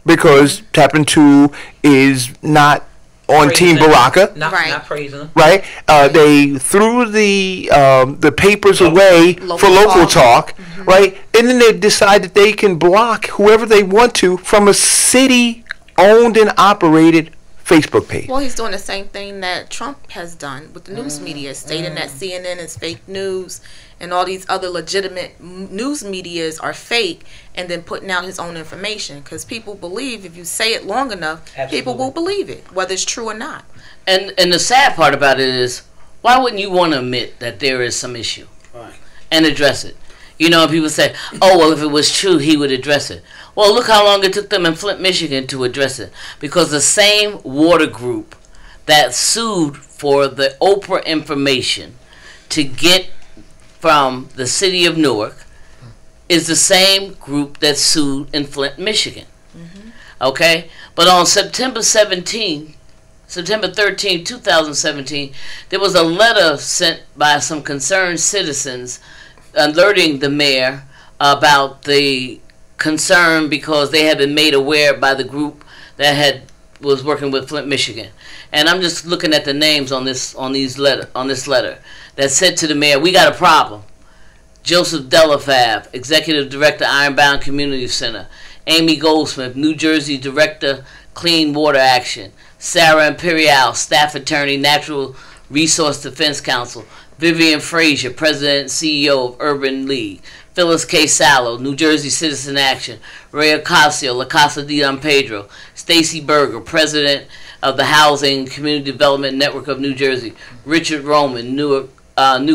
because Tap Into is not on Team Baraka. Not praising them. Right? They threw the papers away for local talk, right? And then they decide that they can block whoever they want to from a city-owned and operated Facebook page. Well, he's doing the same thing that Trump has done with the news media, stating that CNN is fake news and all these other legitimate news medias are fake, and then putting out his own information, because people believe if you say it long enough, people will believe it, whether it's true or not. And the sad part about it is, why wouldn't you want to admit that there is some issue and address it? You know, people say, oh, well, if it was true, he would address it. Well, look how long it took them in Flint, Michigan to address it. Because the same water group that sued for the Oprah information to get from the city of Newark is the same group that sued in Flint, Michigan. Okay? But on September 13, 2017, there was a letter sent by some concerned citizens alerting the mayor about the concern because they had been made aware by the group that was working with Flint, Michigan. And I'm just looking at the names on this letter that said to the mayor, we got a problem. Joseph Delafave, Executive Director, Ironbound Community Center. Amy Goldsmith, New Jersey Director, Clean Water Action. Sarah Imperial, Staff Attorney, Natural Resource Defense Council. Vivian Frazier, President and CEO of Urban League. Phyllis K. Sallow, New Jersey Citizen Action. Ray Ocasio, La Casa de Don Pedro. Stacy Berger, President of the Housing Community Development Network of New Jersey. Richard Roman, New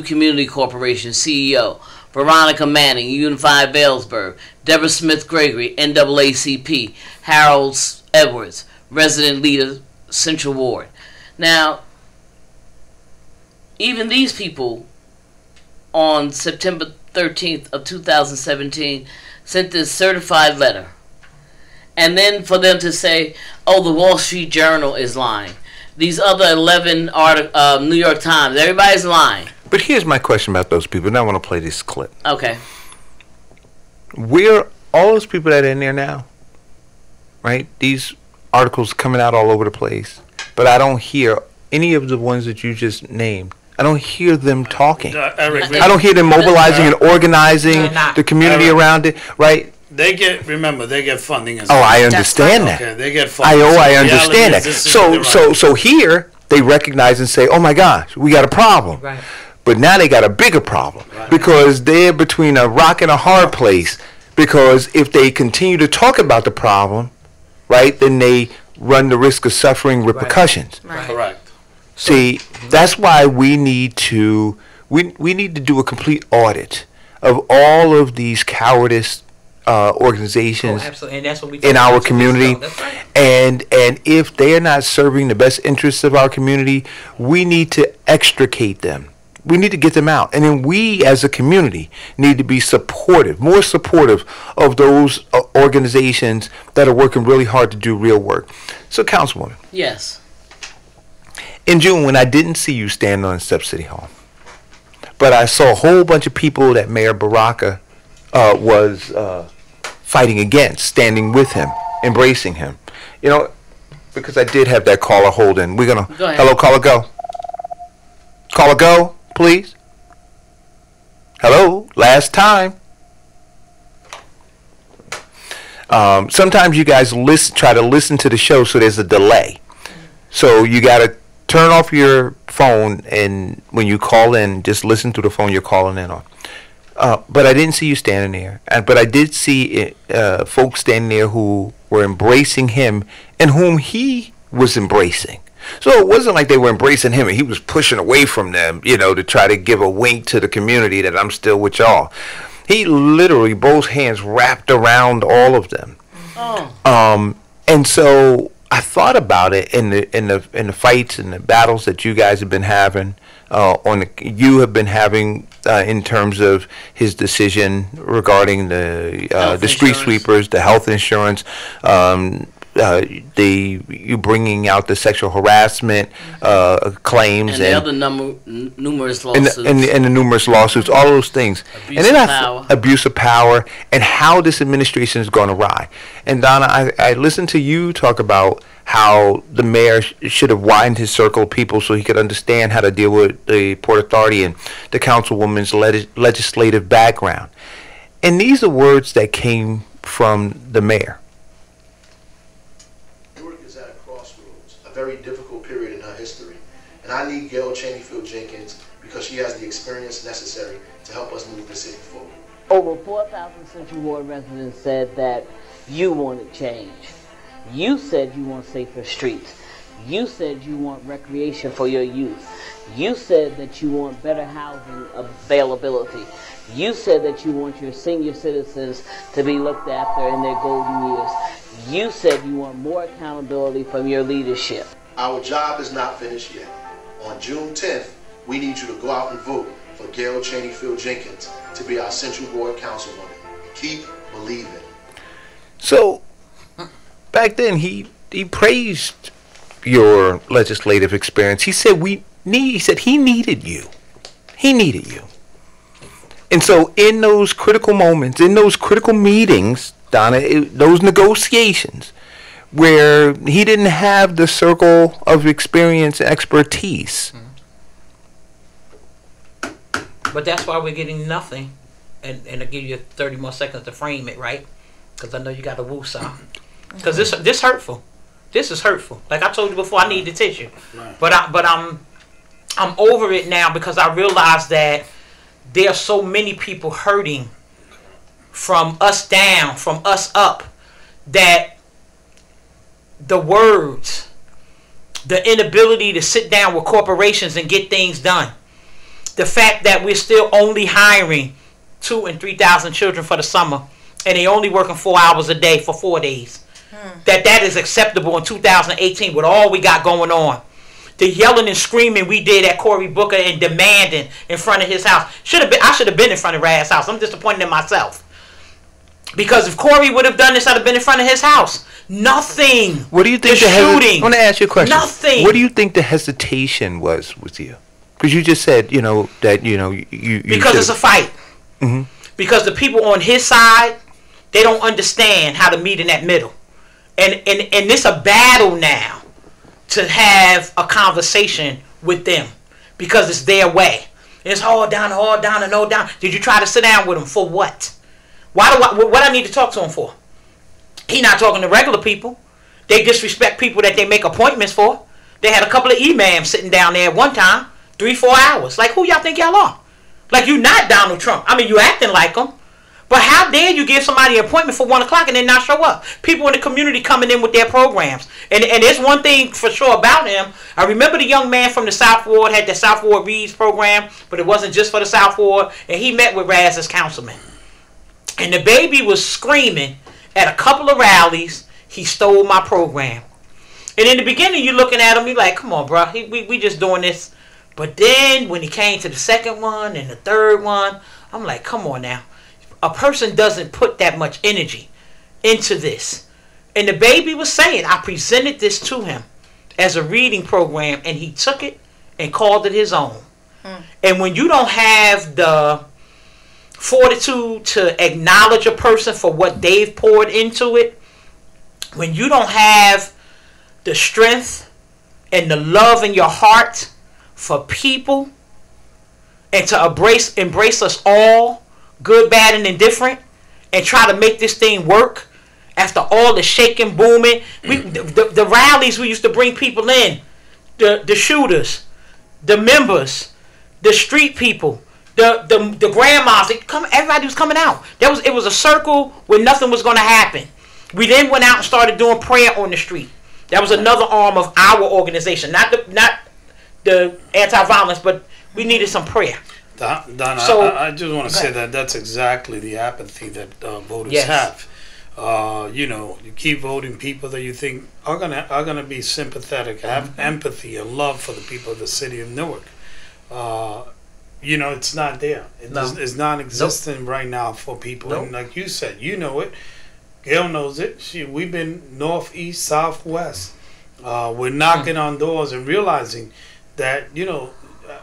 Community Corporation, CEO. Veronica Manning, Unified Vailsburg. Deborah Smith Gregory, NAACP. Harold Edwards, Resident Leader, Central Ward. Now, even these people on September 13th of 2017 sent this certified letter. And then for them to say, oh, the Wall Street Journal is lying. These other 11 New York Times, everybody's lying. But here's my question about those people, and I want to play this clip. Okay. Where all those people that are in there now, right? These articles coming out all over the place, but I don't hear any of the ones that you just named. I don't hear them talking. I don't hear them mobilizing and organizing the community around it, right? They get funding as well. Oh, I understand that. Okay, they get funding. I understand that. So here they recognize and say, oh my gosh, we got a problem. Right. But now they got a bigger problem because they're between a rock and a hard place, because if they continue to talk about the problem, right, then they run the risk of suffering repercussions. Right. Correct. See, that's why we need to do a complete audit of all of these cowardice organizations and that's what we in our community. Right. And if they are not serving the best interests of our community, we need to extricate them. We need to get them out. And then we as a community need to be supportive, more supportive of those organizations that are working really hard to do real work. So, Councilwoman. Yes. In June, when I didn't see you standing on Step City Hall, but I saw a whole bunch of people that Mayor Baraka was fighting against, standing with him, embracing him. You know, because I did have that caller hold in. We're going to... Hello, caller, go. Caller, go, please. Hello, last time. Sometimes you guys try to listen to the show, so there's a delay. So you got to turn off your phone, and when you call in, just listen to the phone you're calling in on. But I didn't see you standing there. But I did see folks standing there who were embracing him and whom he was embracing. So it wasn't like they were embracing him and he was pushing away from them, you know, to try to give a wink to the community that I'm still with y'all. He literally, both hands wrapped around all of them. Oh. And so I thought about it in the fights and the battles that you guys have been having, you have been having in terms of his decision regarding the street sweepers, the health insurance, you bringing out the sexual harassment claims, and the other numerous lawsuits, and the numerous lawsuits, all those things, abuse of power, and how this administration has gone awry. And Donna, I listened to you talk about how the mayor should have widened his circle of people so he could understand how to deal with the Port Authority and the councilwoman's legislative background. And these are words that came from the mayor. Newark is at a crossroads, a very difficult period in her history. And I need Gail Cheneyfield Jenkins because she has the experience necessary to help us move the city forward. Over 4,000 Central Ward residents said that you wanted change. You said you want safer streets. You said you want recreation for your youth. You said that you want better housing availability. You said that you want your senior citizens to be looked after in their golden years. You said you want more accountability from your leadership. Our job is not finished yet. On June 10th, we need you to go out and vote for Gail Cheneyfield Jenkins to be our Central Ward Councilwoman. Keep believing. So, back then, he praised your legislative experience. He said he needed you. He needed you. And so in those critical moments, in those critical meetings, Donna, those negotiations where he didn't have the circle of experience and expertise. But that's why we're getting nothing. And I'll give you 30 more seconds to frame it, right? Because I know you got a woo-saw. Because this hurtful. This is hurtful. Like I told you before, I need the tissue. Right. But I'm over it now because I realize that there are so many people hurting from us down, from us up, that the words, the inability to sit down with corporations and get things done, the fact that we're still only hiring 2,000 and 3,000 children for the summer, and they only working 4 hours a day for 4 days, that is acceptable in 2018 with all we got going on. The yelling and screaming we did at Cory Booker and demanding in front of his house. I should have been in front of Rad's house. I'm disappointed in myself. Because if Cory would have done this, I'd have been in front of his house. Nothing. What do you think shooting? I want to ask you a question. Nothing. What do you think the hesitation was with you? Because you just said, that, you because it's a fight. Mm-hmm. Because the people on his side, they don't understand how to meet in that middle. And it's a battle now to have a conversation with them because it's their way. It's all down, and all down. Did you try to sit down with them for what? What I need to talk to him for? He not talking to regular people. They disrespect people that they make appointments for. They had a couple of imams sitting down there at one time, 3-4 hours. Like, who y'all think y'all are? Like, you not Donald Trump. I mean, you acting like him. But how dare you give somebody an appointment for 1 o'clock and then not show up? People in the community coming in with their programs. And there's one thing for sure about him. I remember the young man from the South Ward had the South Ward Reads program, but it wasn't just for the South Ward. And he met with Raz as councilman. And the baby was screaming at a couple of rallies, he stole my program. And in the beginning, you're looking at him, you're like, come on, bro, we just doing this. But then when he came to the second one and the third one, I'm like, come on now. A person doesn't put that much energy into this. And the baby was saying, I presented this to him as a reading program, and he took it and called it his own. And when you don't have the fortitude to acknowledge a person for what they've poured into it, when you don't have the strength and the love in your heart for people and to embrace us all, good, bad, and indifferent, and try to make this thing work after all the shaking, booming. The rallies we used to bring people in, the shooters, the members, the street people, the grandmas, everybody was coming out. It was a circle where nothing was going to happen. We then went out and started doing prayer on the street. That was another arm of our organization, not the anti-violence, but we needed some prayer. Donna, So, I just want to say that's exactly the apathy that voters have. You keep voting people that you think are gonna be sympathetic, have empathy and love for the people of the city of Newark. you know, it's not there. It's non-existent right now for people. And like you said, you know it. Gail knows it. We've been north, east, south, west. We're knocking on doors and realizing that, you know,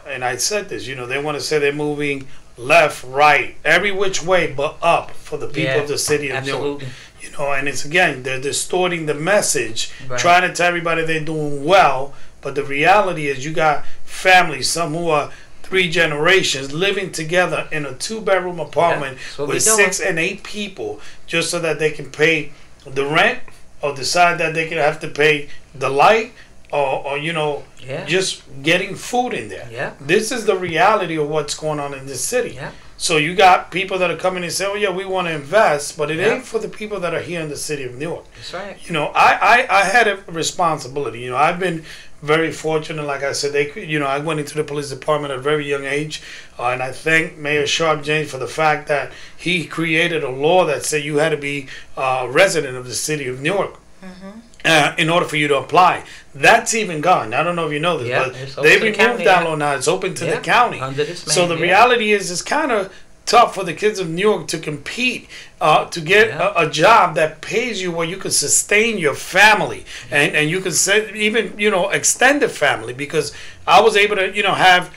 and I said this, you know, they want to say they're moving left, right, every which way but up for the people of the city of New York. You know, and it's, again, they're distorting the message, trying to tell everybody they're doing well, but the reality is you got families, some who are 3 generations living together in a 2-bedroom apartment with 6 and 8 people, just so that they can pay the rent or decide that they can have to pay the light or you know, just getting food in there. This is the reality of what's going on in this city. So you got people that are coming and say, oh yeah, we want to invest, but it ain't for the people that are here in the city of New York. That's right. You know, I had a responsibility. You know, I've been very fortunate. Like I said, you know, I went into the police department at a very young age, and I thank Mayor Sharp James for the fact that he created a law that said you had to be a resident of the city of New York. In order for you to apply. That's even gone. I don't know if you know this, but they removed that law now. It's open to the county. So the reality is it's kind of tough for the kids of New York to compete, to get a job that pays you where you can sustain your family and you can even, you know, extend the family, because I was able to, you know, have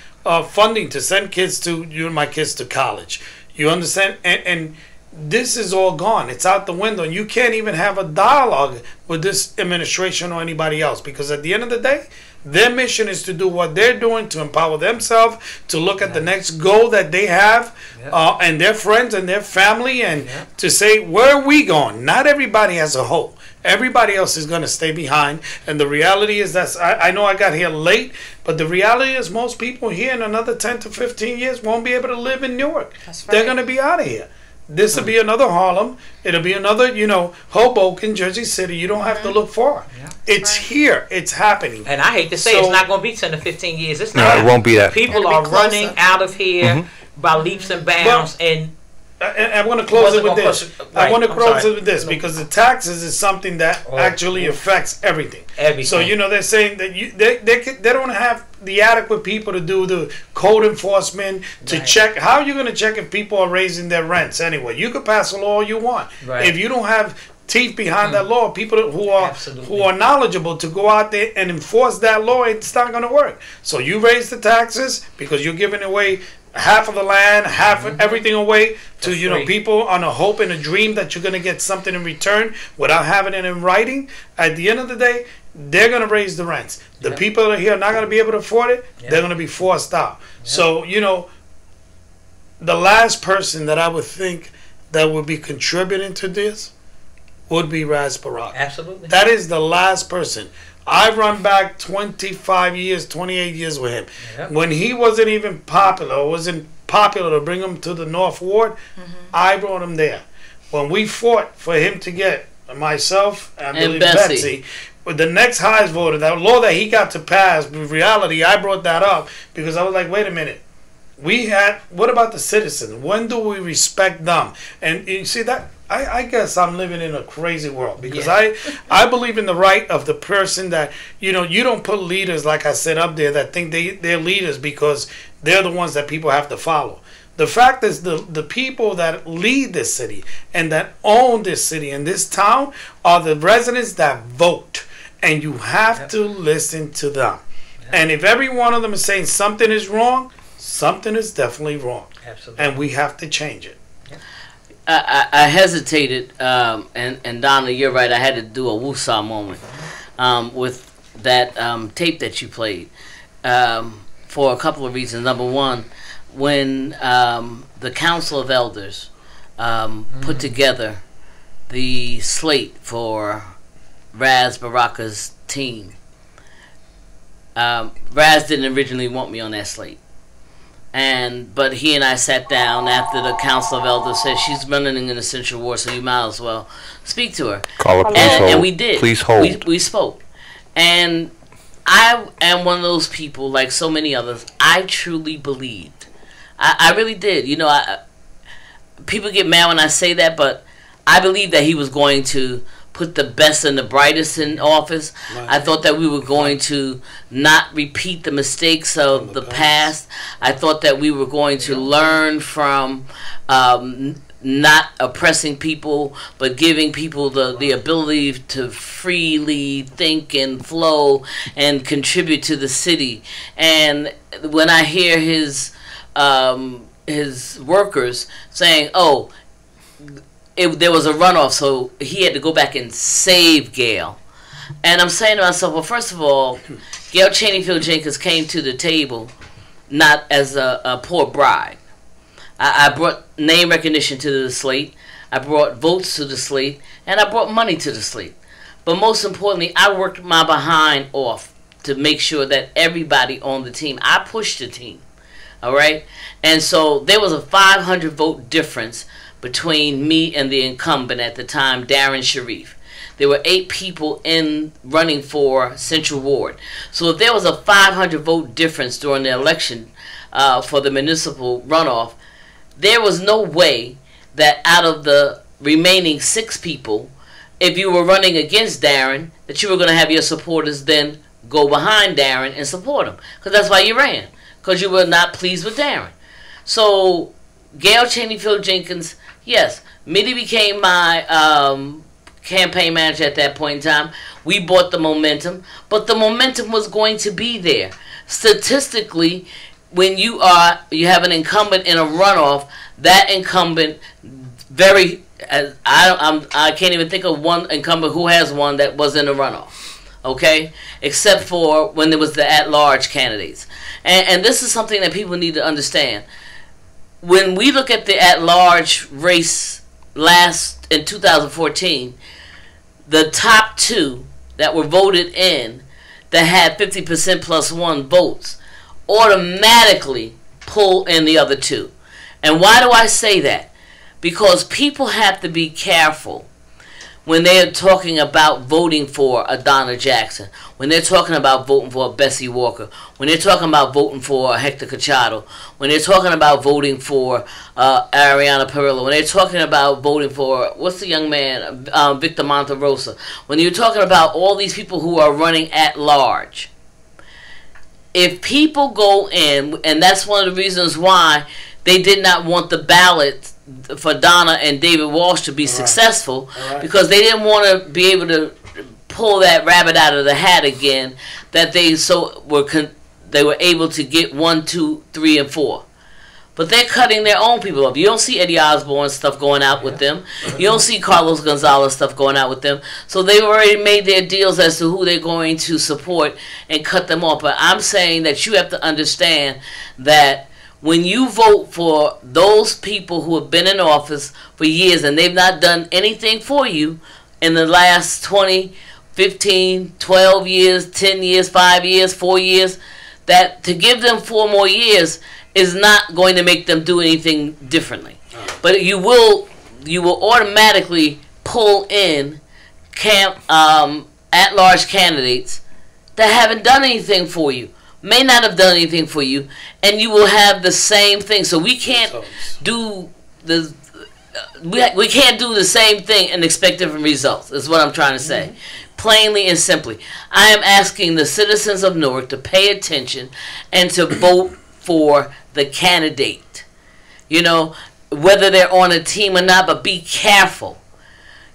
funding to send kids to, my kids to college. You understand? And this is all gone. It's out the window, and you can't even have a dialogue with this administration or anybody else, because at the end of the day, their mission is to do what they're doing, to empower themselves, to look at the next goal that they have, and their friends and their family, and to say, where are we going? Not everybody has a hope. Everybody else is going to stay behind, and the reality is that I know I got here late, but the reality is most people here in another 10 to 15 years won't be able to live in Newark. They're going to be out of here. This will be another Harlem. It'll be another, you know, Hoboken, Jersey City. You don't have to look far. It's here. It's happening. And I hate to say it's not going to be 10 to 15 years. It's not. No, it won't be that. People are running out of here by leaps and bounds. And I want to close it with this. I want to close it with this, because the taxes is something that actually affects everything. So, you know, they're saying that they don't have the adequate people to do the code enforcement, to check. How are you going to check if people are raising their rents anyway? You could pass a law all you want. If you don't have teeth behind that law, people who are knowledgeable to go out there and enforce that law, it's not going to work. So you raise the taxes because you're giving away half of the land, half of everything away to, you know, people on a hope and a dream that you're going to get something in return without having it in writing. At the end of the day, they're going to raise the rents. The people that are here are not going to be able to afford it. They're going to be forced out. So, you know, the last person that I would think that would be contributing to this would be Raz Barak. Absolutely. That is the last person. I run back 25 years, 28 years with him. When he wasn't even popular, or wasn't popular to bring him to the North Ward, I brought him there. When we fought for him to get myself and I believe Betsy, with the next highest voter, that law that he got to pass, in reality, I brought that up because I was like, wait a minute. What about the citizens? When do we respect them? And you see that, I guess I'm living in a crazy world, because I believe in the right of the person that, you know, you don't put leaders, like I said, up there that think they're leaders because they're the ones that people have to follow. The fact is the people that lead this city and that own this city and this town are the residents that vote, and you have to listen to them. And if every one of them is saying something is wrong, something is definitely wrong. Absolutely. And we have to change it. I hesitated, and Donna, you're right, I had to do a woosah moment with that tape that you played for a couple of reasons. Number one, when the Council of Elders put together the slate for Raz Baraka's team, Raz didn't originally want me on that slate. But he and I sat down after the Council of Elders said she's running in an essential war, so you might as well speak to her. Call her, please hold. And we did. Please hold. We spoke. And I am one of those people, like so many others, I truly believed. I really did. You know, people get mad when I say that, but I believed that he was going to put the best and the brightest in office. Right. I thought that we were going to not repeat the mistakes of the past. I thought that we were going to learn from not oppressing people, but giving people the ability to freely think and flow and contribute to the city. And when I hear his workers saying, "Oh, there was a runoff, so he had to go back and save Gail," and I'm saying to myself, well, first of all, Gail Chaneyfield Jenkins came to the table not as a poor bride. I brought name recognition to the slate, I brought votes to the slate, and I brought money to the slate. But most importantly, I worked my behind off to make sure that everybody on the team, I pushed the team, all right? And so there was a 500 vote difference between me and the incumbent at the time, Darren Sharif. There were 8 people running for Central Ward. So if there was a 500 vote difference during the election for the municipal runoff, there was no way that out of the remaining 6 people, if you were running against Darren, that you were going to have your supporters then go behind Darren and support him. Because that's why you ran. Because you were not pleased with Darren. So Gail Chaneyfield Jenkins, yes, Mitty became my campaign manager at that point in time. We bought the momentum, but the momentum was going to be there. Statistically, when you have an incumbent in a runoff, that incumbent I can't even think of one incumbent who has one that was in a runoff. Okay, except for when there was the at-large candidates, and this is something that people need to understand. When we look at the at-large race in 2014, the top 2 that were voted in that had 50% plus 1 votes automatically pull in the other 2. And why do I say that? Because people have to be careful when they're talking about voting for a Donna Jackson, when they're talking about voting for a Bessie Walker, when they're talking about voting for a Hector Cachado, when they're talking about voting for Ariana Perillo, when they're talking about voting for, what's the young man, Victor Monterosa, when you're talking about all these people who are running at large, if people go in, and that's one of the reasons why they did not want the ballot for Donna and David Walsh to be successful, because they didn't want to be able to pull that rabbit out of the hat again, that they were able to get 1, 2, 3, and 4. But they're cutting their own people up. You don't see Eddie Osborne stuff going out with them. You don't see Carlos Gonzalez stuff going out with them. So they've already made their deals as to who they're going to support and cut them off. But I'm saying that you have to understand that when you vote for those people who have been in office for years and they've not done anything for you in the last 20, 15, 12 years, 10 years, 5 years, 4 years, that to give them 4 more years is not going to make them do anything differently. But you will automatically pull in at-large candidates that haven't done anything for you, may not have done anything for you, and you will have the same thing. So we can't do we can't do the same thing and expect different results, is what I'm trying to say. Plainly and simply, I am asking the citizens of Newark to pay attention and to vote for the candidate. You know, whether they're on a team or not, but be careful.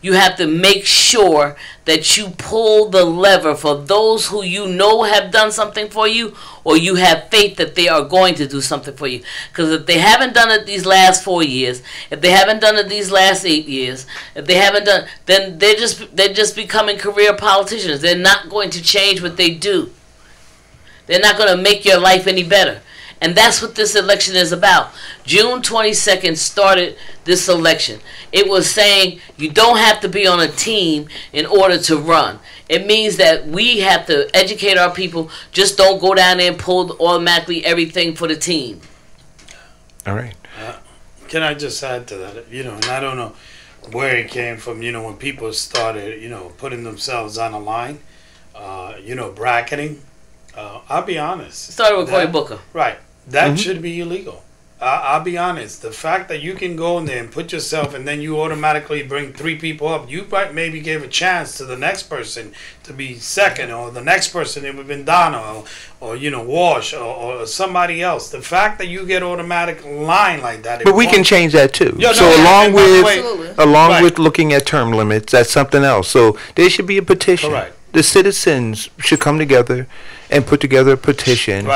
You have to make sure that you pull the lever for those who you know have done something for you, or you have faith that they are going to do something for you. Because if they haven't done it these last 4 years, if they haven't done it these last 8 years, if they haven't done, then they're just becoming career politicians. They're not going to change what they do. They're not going to make your life any better. And that's what this election is about. June 22nd started this election. It was saying you don't have to be on a team in order to run. It means that we have to educate our people. Just don't go down there and pull automatically everything for the team. All right. Can I just add to that? You know, and I don't know where it came from, you know, when people started, you know, putting themselves on a line, you know, bracketing. I'll be honest. Started with Cory Booker. Right. That should be illegal. I'll be honest. The fact that you can go in there and put yourself, and then you automatically bring 3 people up, you might maybe give a chance to the next person to be second, or the next person, it would have been Donna, or Wash, or somebody else. The fact that you get automatic line like that. But we can change that too. Along with looking at term limits, that's something else. So there should be a petition. Correct. The citizens should come together and put together a petition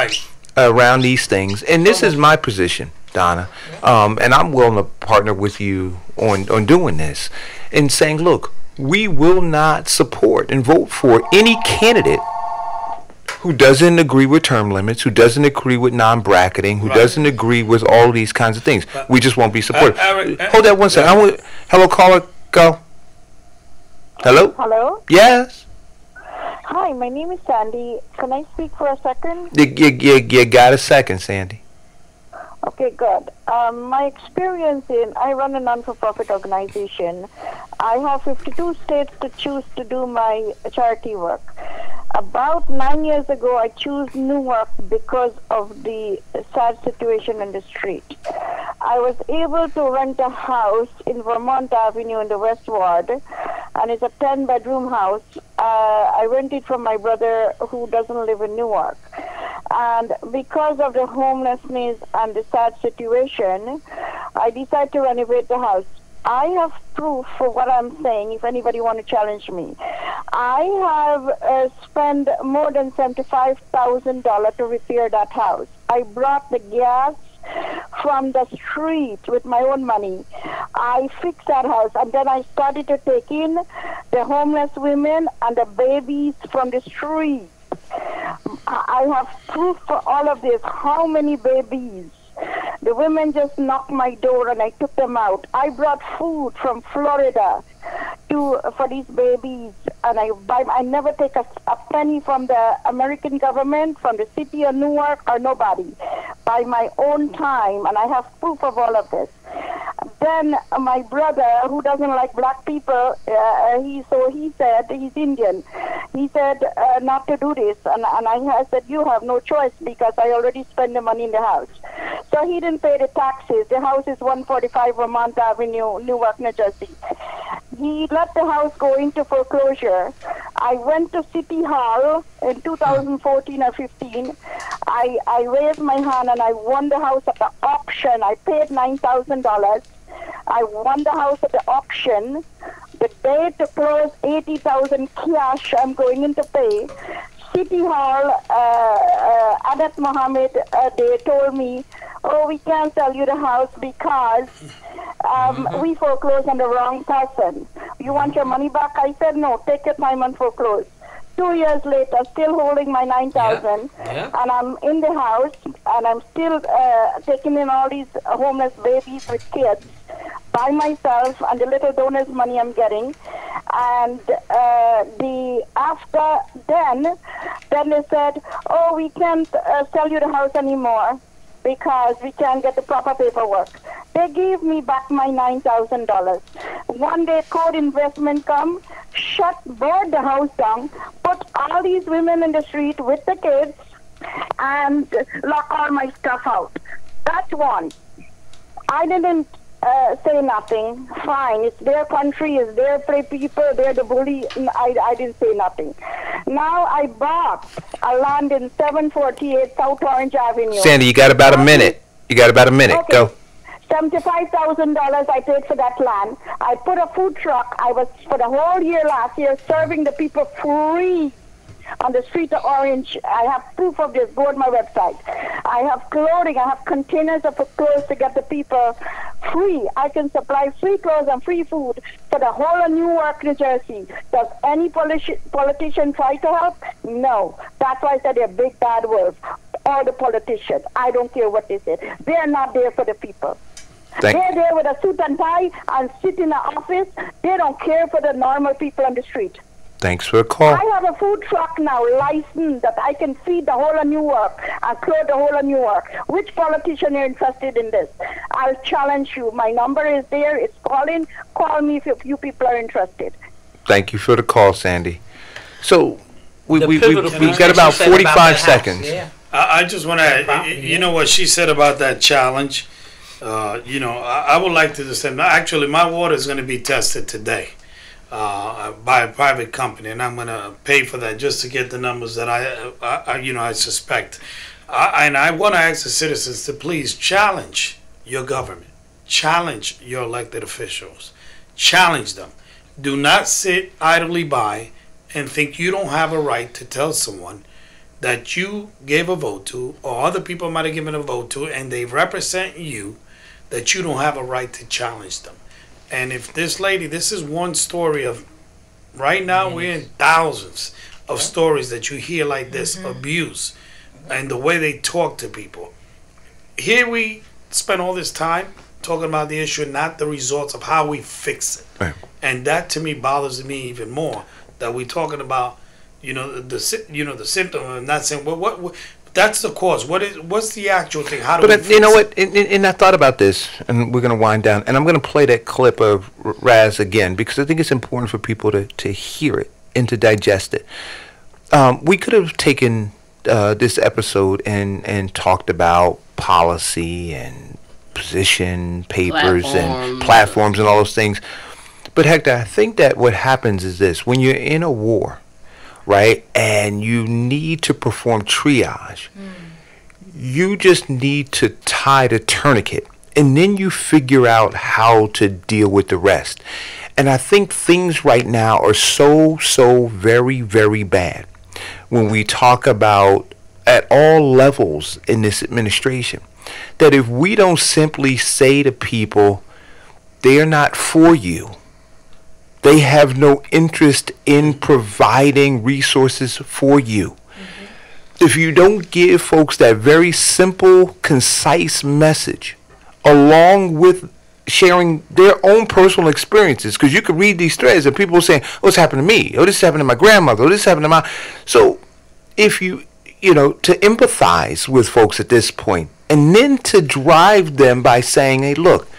around these things. And this is my position, Donna, and I'm willing to partner with you on doing this and saying, look, we will not support and vote for any candidate who doesn't agree with term limits, who doesn't agree with non-bracketing, who doesn't agree with all these kinds of things. We just won't be supportive. Hold that one second. Hello, caller, go. Hello? Hello? Yes? Hi, my name is Sandy. Can I speak for a second? You got a second, Sandy. Okay, good. My experience I run a non-for-profit organization. I have 52 states to choose to do my charity work. About 9 years ago, I chose Newark because of the sad situation in the street. I was able to rent a house in Vermont Avenue in the West Ward, and it's a 10-bedroom house. I rent it from my brother who doesn't live in Newark. And because of the homelessness and the sad situation, I decided to renovate the house. I have proof for what I'm saying, if anybody want to challenge me. I have spent more than $75,000 to repair that house. I brought the gas from the street with my own money. I fixed that house, and then I started to take in the homeless women and the babies from the street. I have proof for all of this. How many babies? The women just knocked my door and I took them out. I brought food from Florida for these babies, and I never take a penny from the American government, from the city of Newark, or nobody. By my own time, and I have proof of all of this. Then my brother, who doesn't like black people, he said, he's Indian. He said not to do this, and I said, you have no choice because I already spent the money in the house. So he didn't pay the taxes. The house is 145 Vermont Avenue, Newark, New Jersey. He let the house go into foreclosure. I went to City Hall in 2014 or 15. I raised my hand and I won the house at the auction. I paid $9,000. I won the house at the auction. The day to close, $80,000 cash I'm going in to pay. City Hall, Adat Mohammed, they told me, oh, we can't sell you the house because we foreclosed on the wrong person. You want your money back? I said, no, take your time and foreclose. 2 years later, still holding my $9,000, and I'm in the house, and I'm still taking in all these homeless babies with kids by myself, and the little donors money I'm getting. And after then they said, oh, we can't sell you the house anymore because we can't get the proper paperwork. They gave me back my $9,000. One day, Code Investment come, board the house down, put all these women in the street with the kids, and lock all my stuff out. That's one. I didn't say nothing. Fine, it's their country, it's their people, they're the bully. I didn't say nothing. Now I bought a land in 748 South Orange Avenue. Sandy, you got about a minute. Okay. Go. $75,000 I paid for that land. I put a food truck. I was, for the whole year last year, serving the people free on the street of Orange. I have proof of this. Go on my website. I have clothing. I have containers of clothes to get the people free. I can supply free clothes and free food for the whole of Newark, New Jersey. Does any politician try to help? No. That's why I said they're big bad wolves. All the politicians. I don't care what they say. They're not there for the people. They're there with a suit and tie and sit in the office. They don't care for the normal people on the street. Thanks for the call. I have a food truck now, licensed, that I can feed the whole of Newark and clothe the whole of Newark. Which politician are interested in this? I'll challenge you. My number is there. It's calling. Call me if you people are interested. Thank you for the call, Sandy. So we got about 45 seconds. I just want to, you know what she said about that challenge? I would like to just say, actually, my water is going to be tested today by a private company, and I'm going to pay for that just to get the numbers that I suspect. And I want to ask the citizens to please challenge your government, challenge your elected officials, challenge them. Do not sit idly by and think you don't have a right to tell someone that you gave a vote to, or other people might have given a vote to, and they represent you, that you don't have a right to challenge them. And if this is one story of, right now we're in thousands of stories that you hear like this, abuse, and the way they talk to people. Here we spend all this time talking about the issue, not the results of how we fix it. Right. And that to me bothers me even more, that we're talking about, the symptom. I'm not saying what that's the cause. What's the actual thing? How do we fix you know what? And I thought about this, and we're going to wind down, and I'm going to play that clip of Raz again because I think it's important for people to hear it and to digest it. We could have taken this episode and talked about policy and position papers and platforms and all those things. But Hector, I think that what happens is this: when you're in a war, right, and you need to perform triage, you just need to tie the tourniquet, and then you figure out how to deal with the rest. And I think things right now are so very, very bad when we talk about at all levels in this administration, that if we don't simply say to people, they're not for you, they have no interest in providing resources for you. If you don't give folks that very simple, concise message, along with sharing their own personal experiences, because you could read these threads and people are saying, oh, this happened to me, oh, this happened to my grandmother, oh, this happened to my... So if to empathize with folks at this point, and then to drive them by saying, hey, look,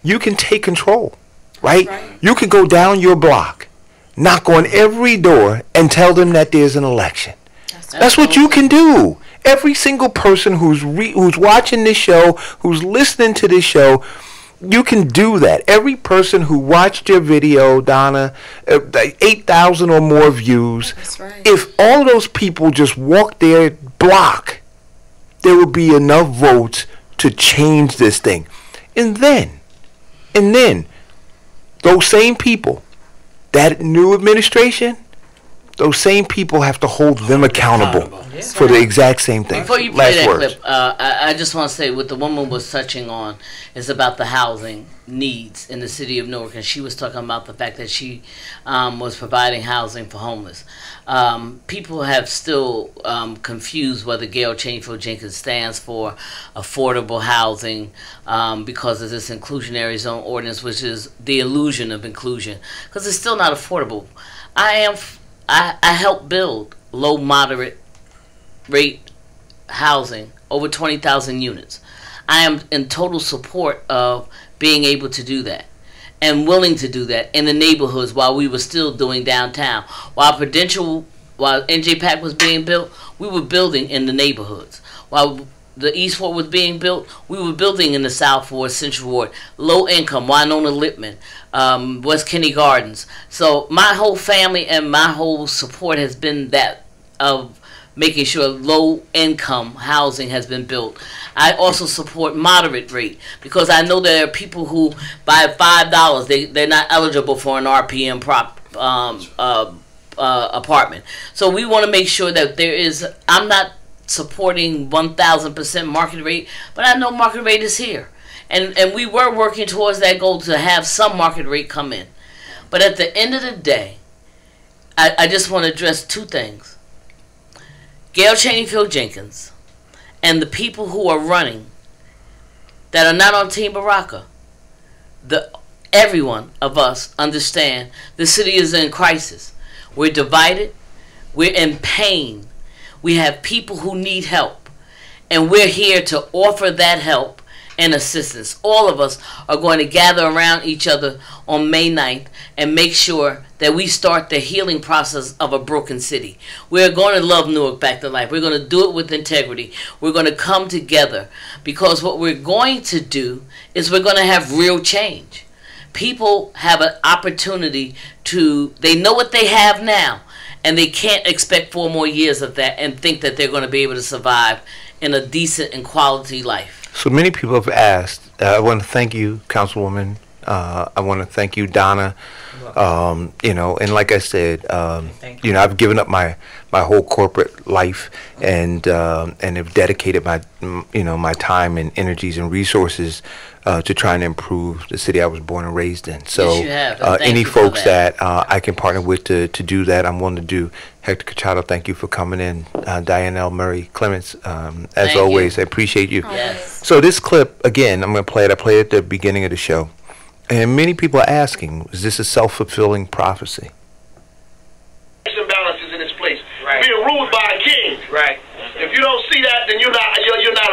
you can take control. Right? You can go down your block, knock on every door, and tell them that there's an election. That's what you can do. Every single person who's watching this show, who's listening to this show, you can do that. Every person who watched your video, Donna, 8,000 or more views, if all of those people just walk their block, there will be enough votes to change this thing. And then, those same people, that new administration, those same people have to hold them accountable for the exact same thing. Before you play that clip, I just want to say what the woman was touching on is about the housing needs in the city of Newark, and she was talking about the fact that she was providing housing for homeless. People have still confused whether Gail Chainfield Jenkins stands for affordable housing because of this inclusionary zone ordinance, which is the illusion of inclusion, because it's still not affordable. I help build low moderate rate housing, over 20,000 units. I am in total support of being able to do that and willing to do that in the neighborhoods while we were still doing downtown. While NJ Pack was being built, we were building in the neighborhoods. While the East Ward was being built, we were building in the South Ward, Central Ward, low income, Winona Lippman, West Kenny Gardens. So my whole family and my whole support has been that of making sure low income housing has been built. I also support moderate rate because I know there are people who buy $5, they're not eligible for an RPM apartment. So we want to make sure that there is, I'm not supporting 1,000% market rate, but I know market rate is here. And we were working towards that goal to have some market rate come in. But at the end of the day, I just want to address two things. Gail Chainfield Jenkins and the people who are running that are not on Team Baraka, every one of us understand the city is in crisis. We're divided. We're in pain. We have people who need help. And we're here to offer that help and assistance. All of us are going to gather around each other on May 9th and make sure that we start the healing process of a broken city. We're going to love Newark back to life. We're going to do it with integrity. We're going to come together, because what we're going to do is we're going to have real change. People have an opportunity to, they know what they have now, and they can't expect 4 more years of that and think that they're going to be able to survive in a decent and quality life. So many people have asked. I want to thank you, Councilwoman. I want to thank you, Donna. You know, and like I said, you know, I've given up my whole corporate life and have dedicated my my time and energies and resources to trying to improve the city I was born and raised in. So yes, you have. And any folks that I can partner with to do that, I'm willing to do. Hector Cachado, thank you for coming in. Diane L. Murray Clements, as always, I appreciate you. Yes. So this clip, again, I'm going to play it. I played it at the beginning of the show. And many people are asking, is this a self-fulfilling prophecy? Imbalances in this place. Being ruled by a king. Right. If you don't see that, then you're not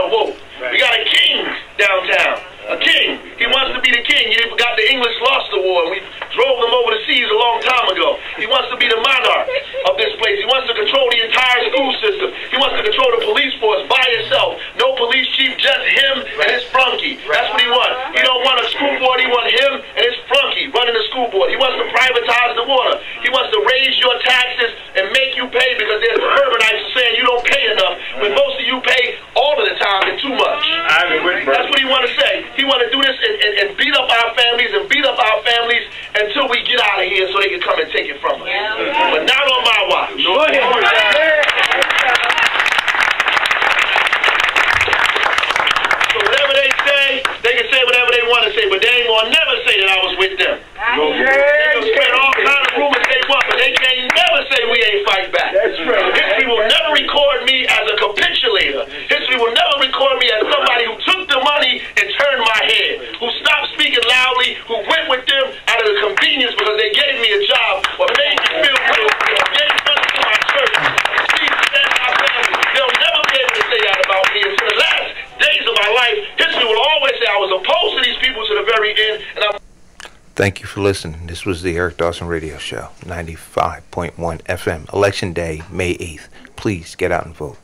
awoke. We got a king downtown. A king. He wants to be the king. You got the English lost the war. We drove them over the seas a long time ago. He wants to be the monarch of this place. He wants to control the entire school system. He wants to control the police force by himself. No police chief, just him and his flunky. That's what he wants. He don't want a school board. He wants him and his flunky running the school board. He wants to privatize the water. He wants to raise your taxes and make you pay, because there's urbanites saying you don't pay enough when most of you pay all of the time and too much. That's what he want to say. He want to do this and beat up our families and beat up our families until we get out of here so they can come and take it from us. But not on my watch. So whatever they can say whatever they want to say, but they ain't going to never say that I was with them. They can spread all kinds of rumors they want, but they can't never say we ain't fight back. History will never record me as a capitulator. History will never record me as somebody who took the money and turned my head, who stopped speaking loudly, who went with them out of the convenience because they gave me a job or made me feel good, or gave money to my church. They'll never be able to say that about me. Until the last days of my life, history will always say I was opposed to these people to the very end, and I'm. Thank you for listening. This was the Eric Dawson Radio Show, 95.1 FM. Election Day, May 8th. Please get out and vote.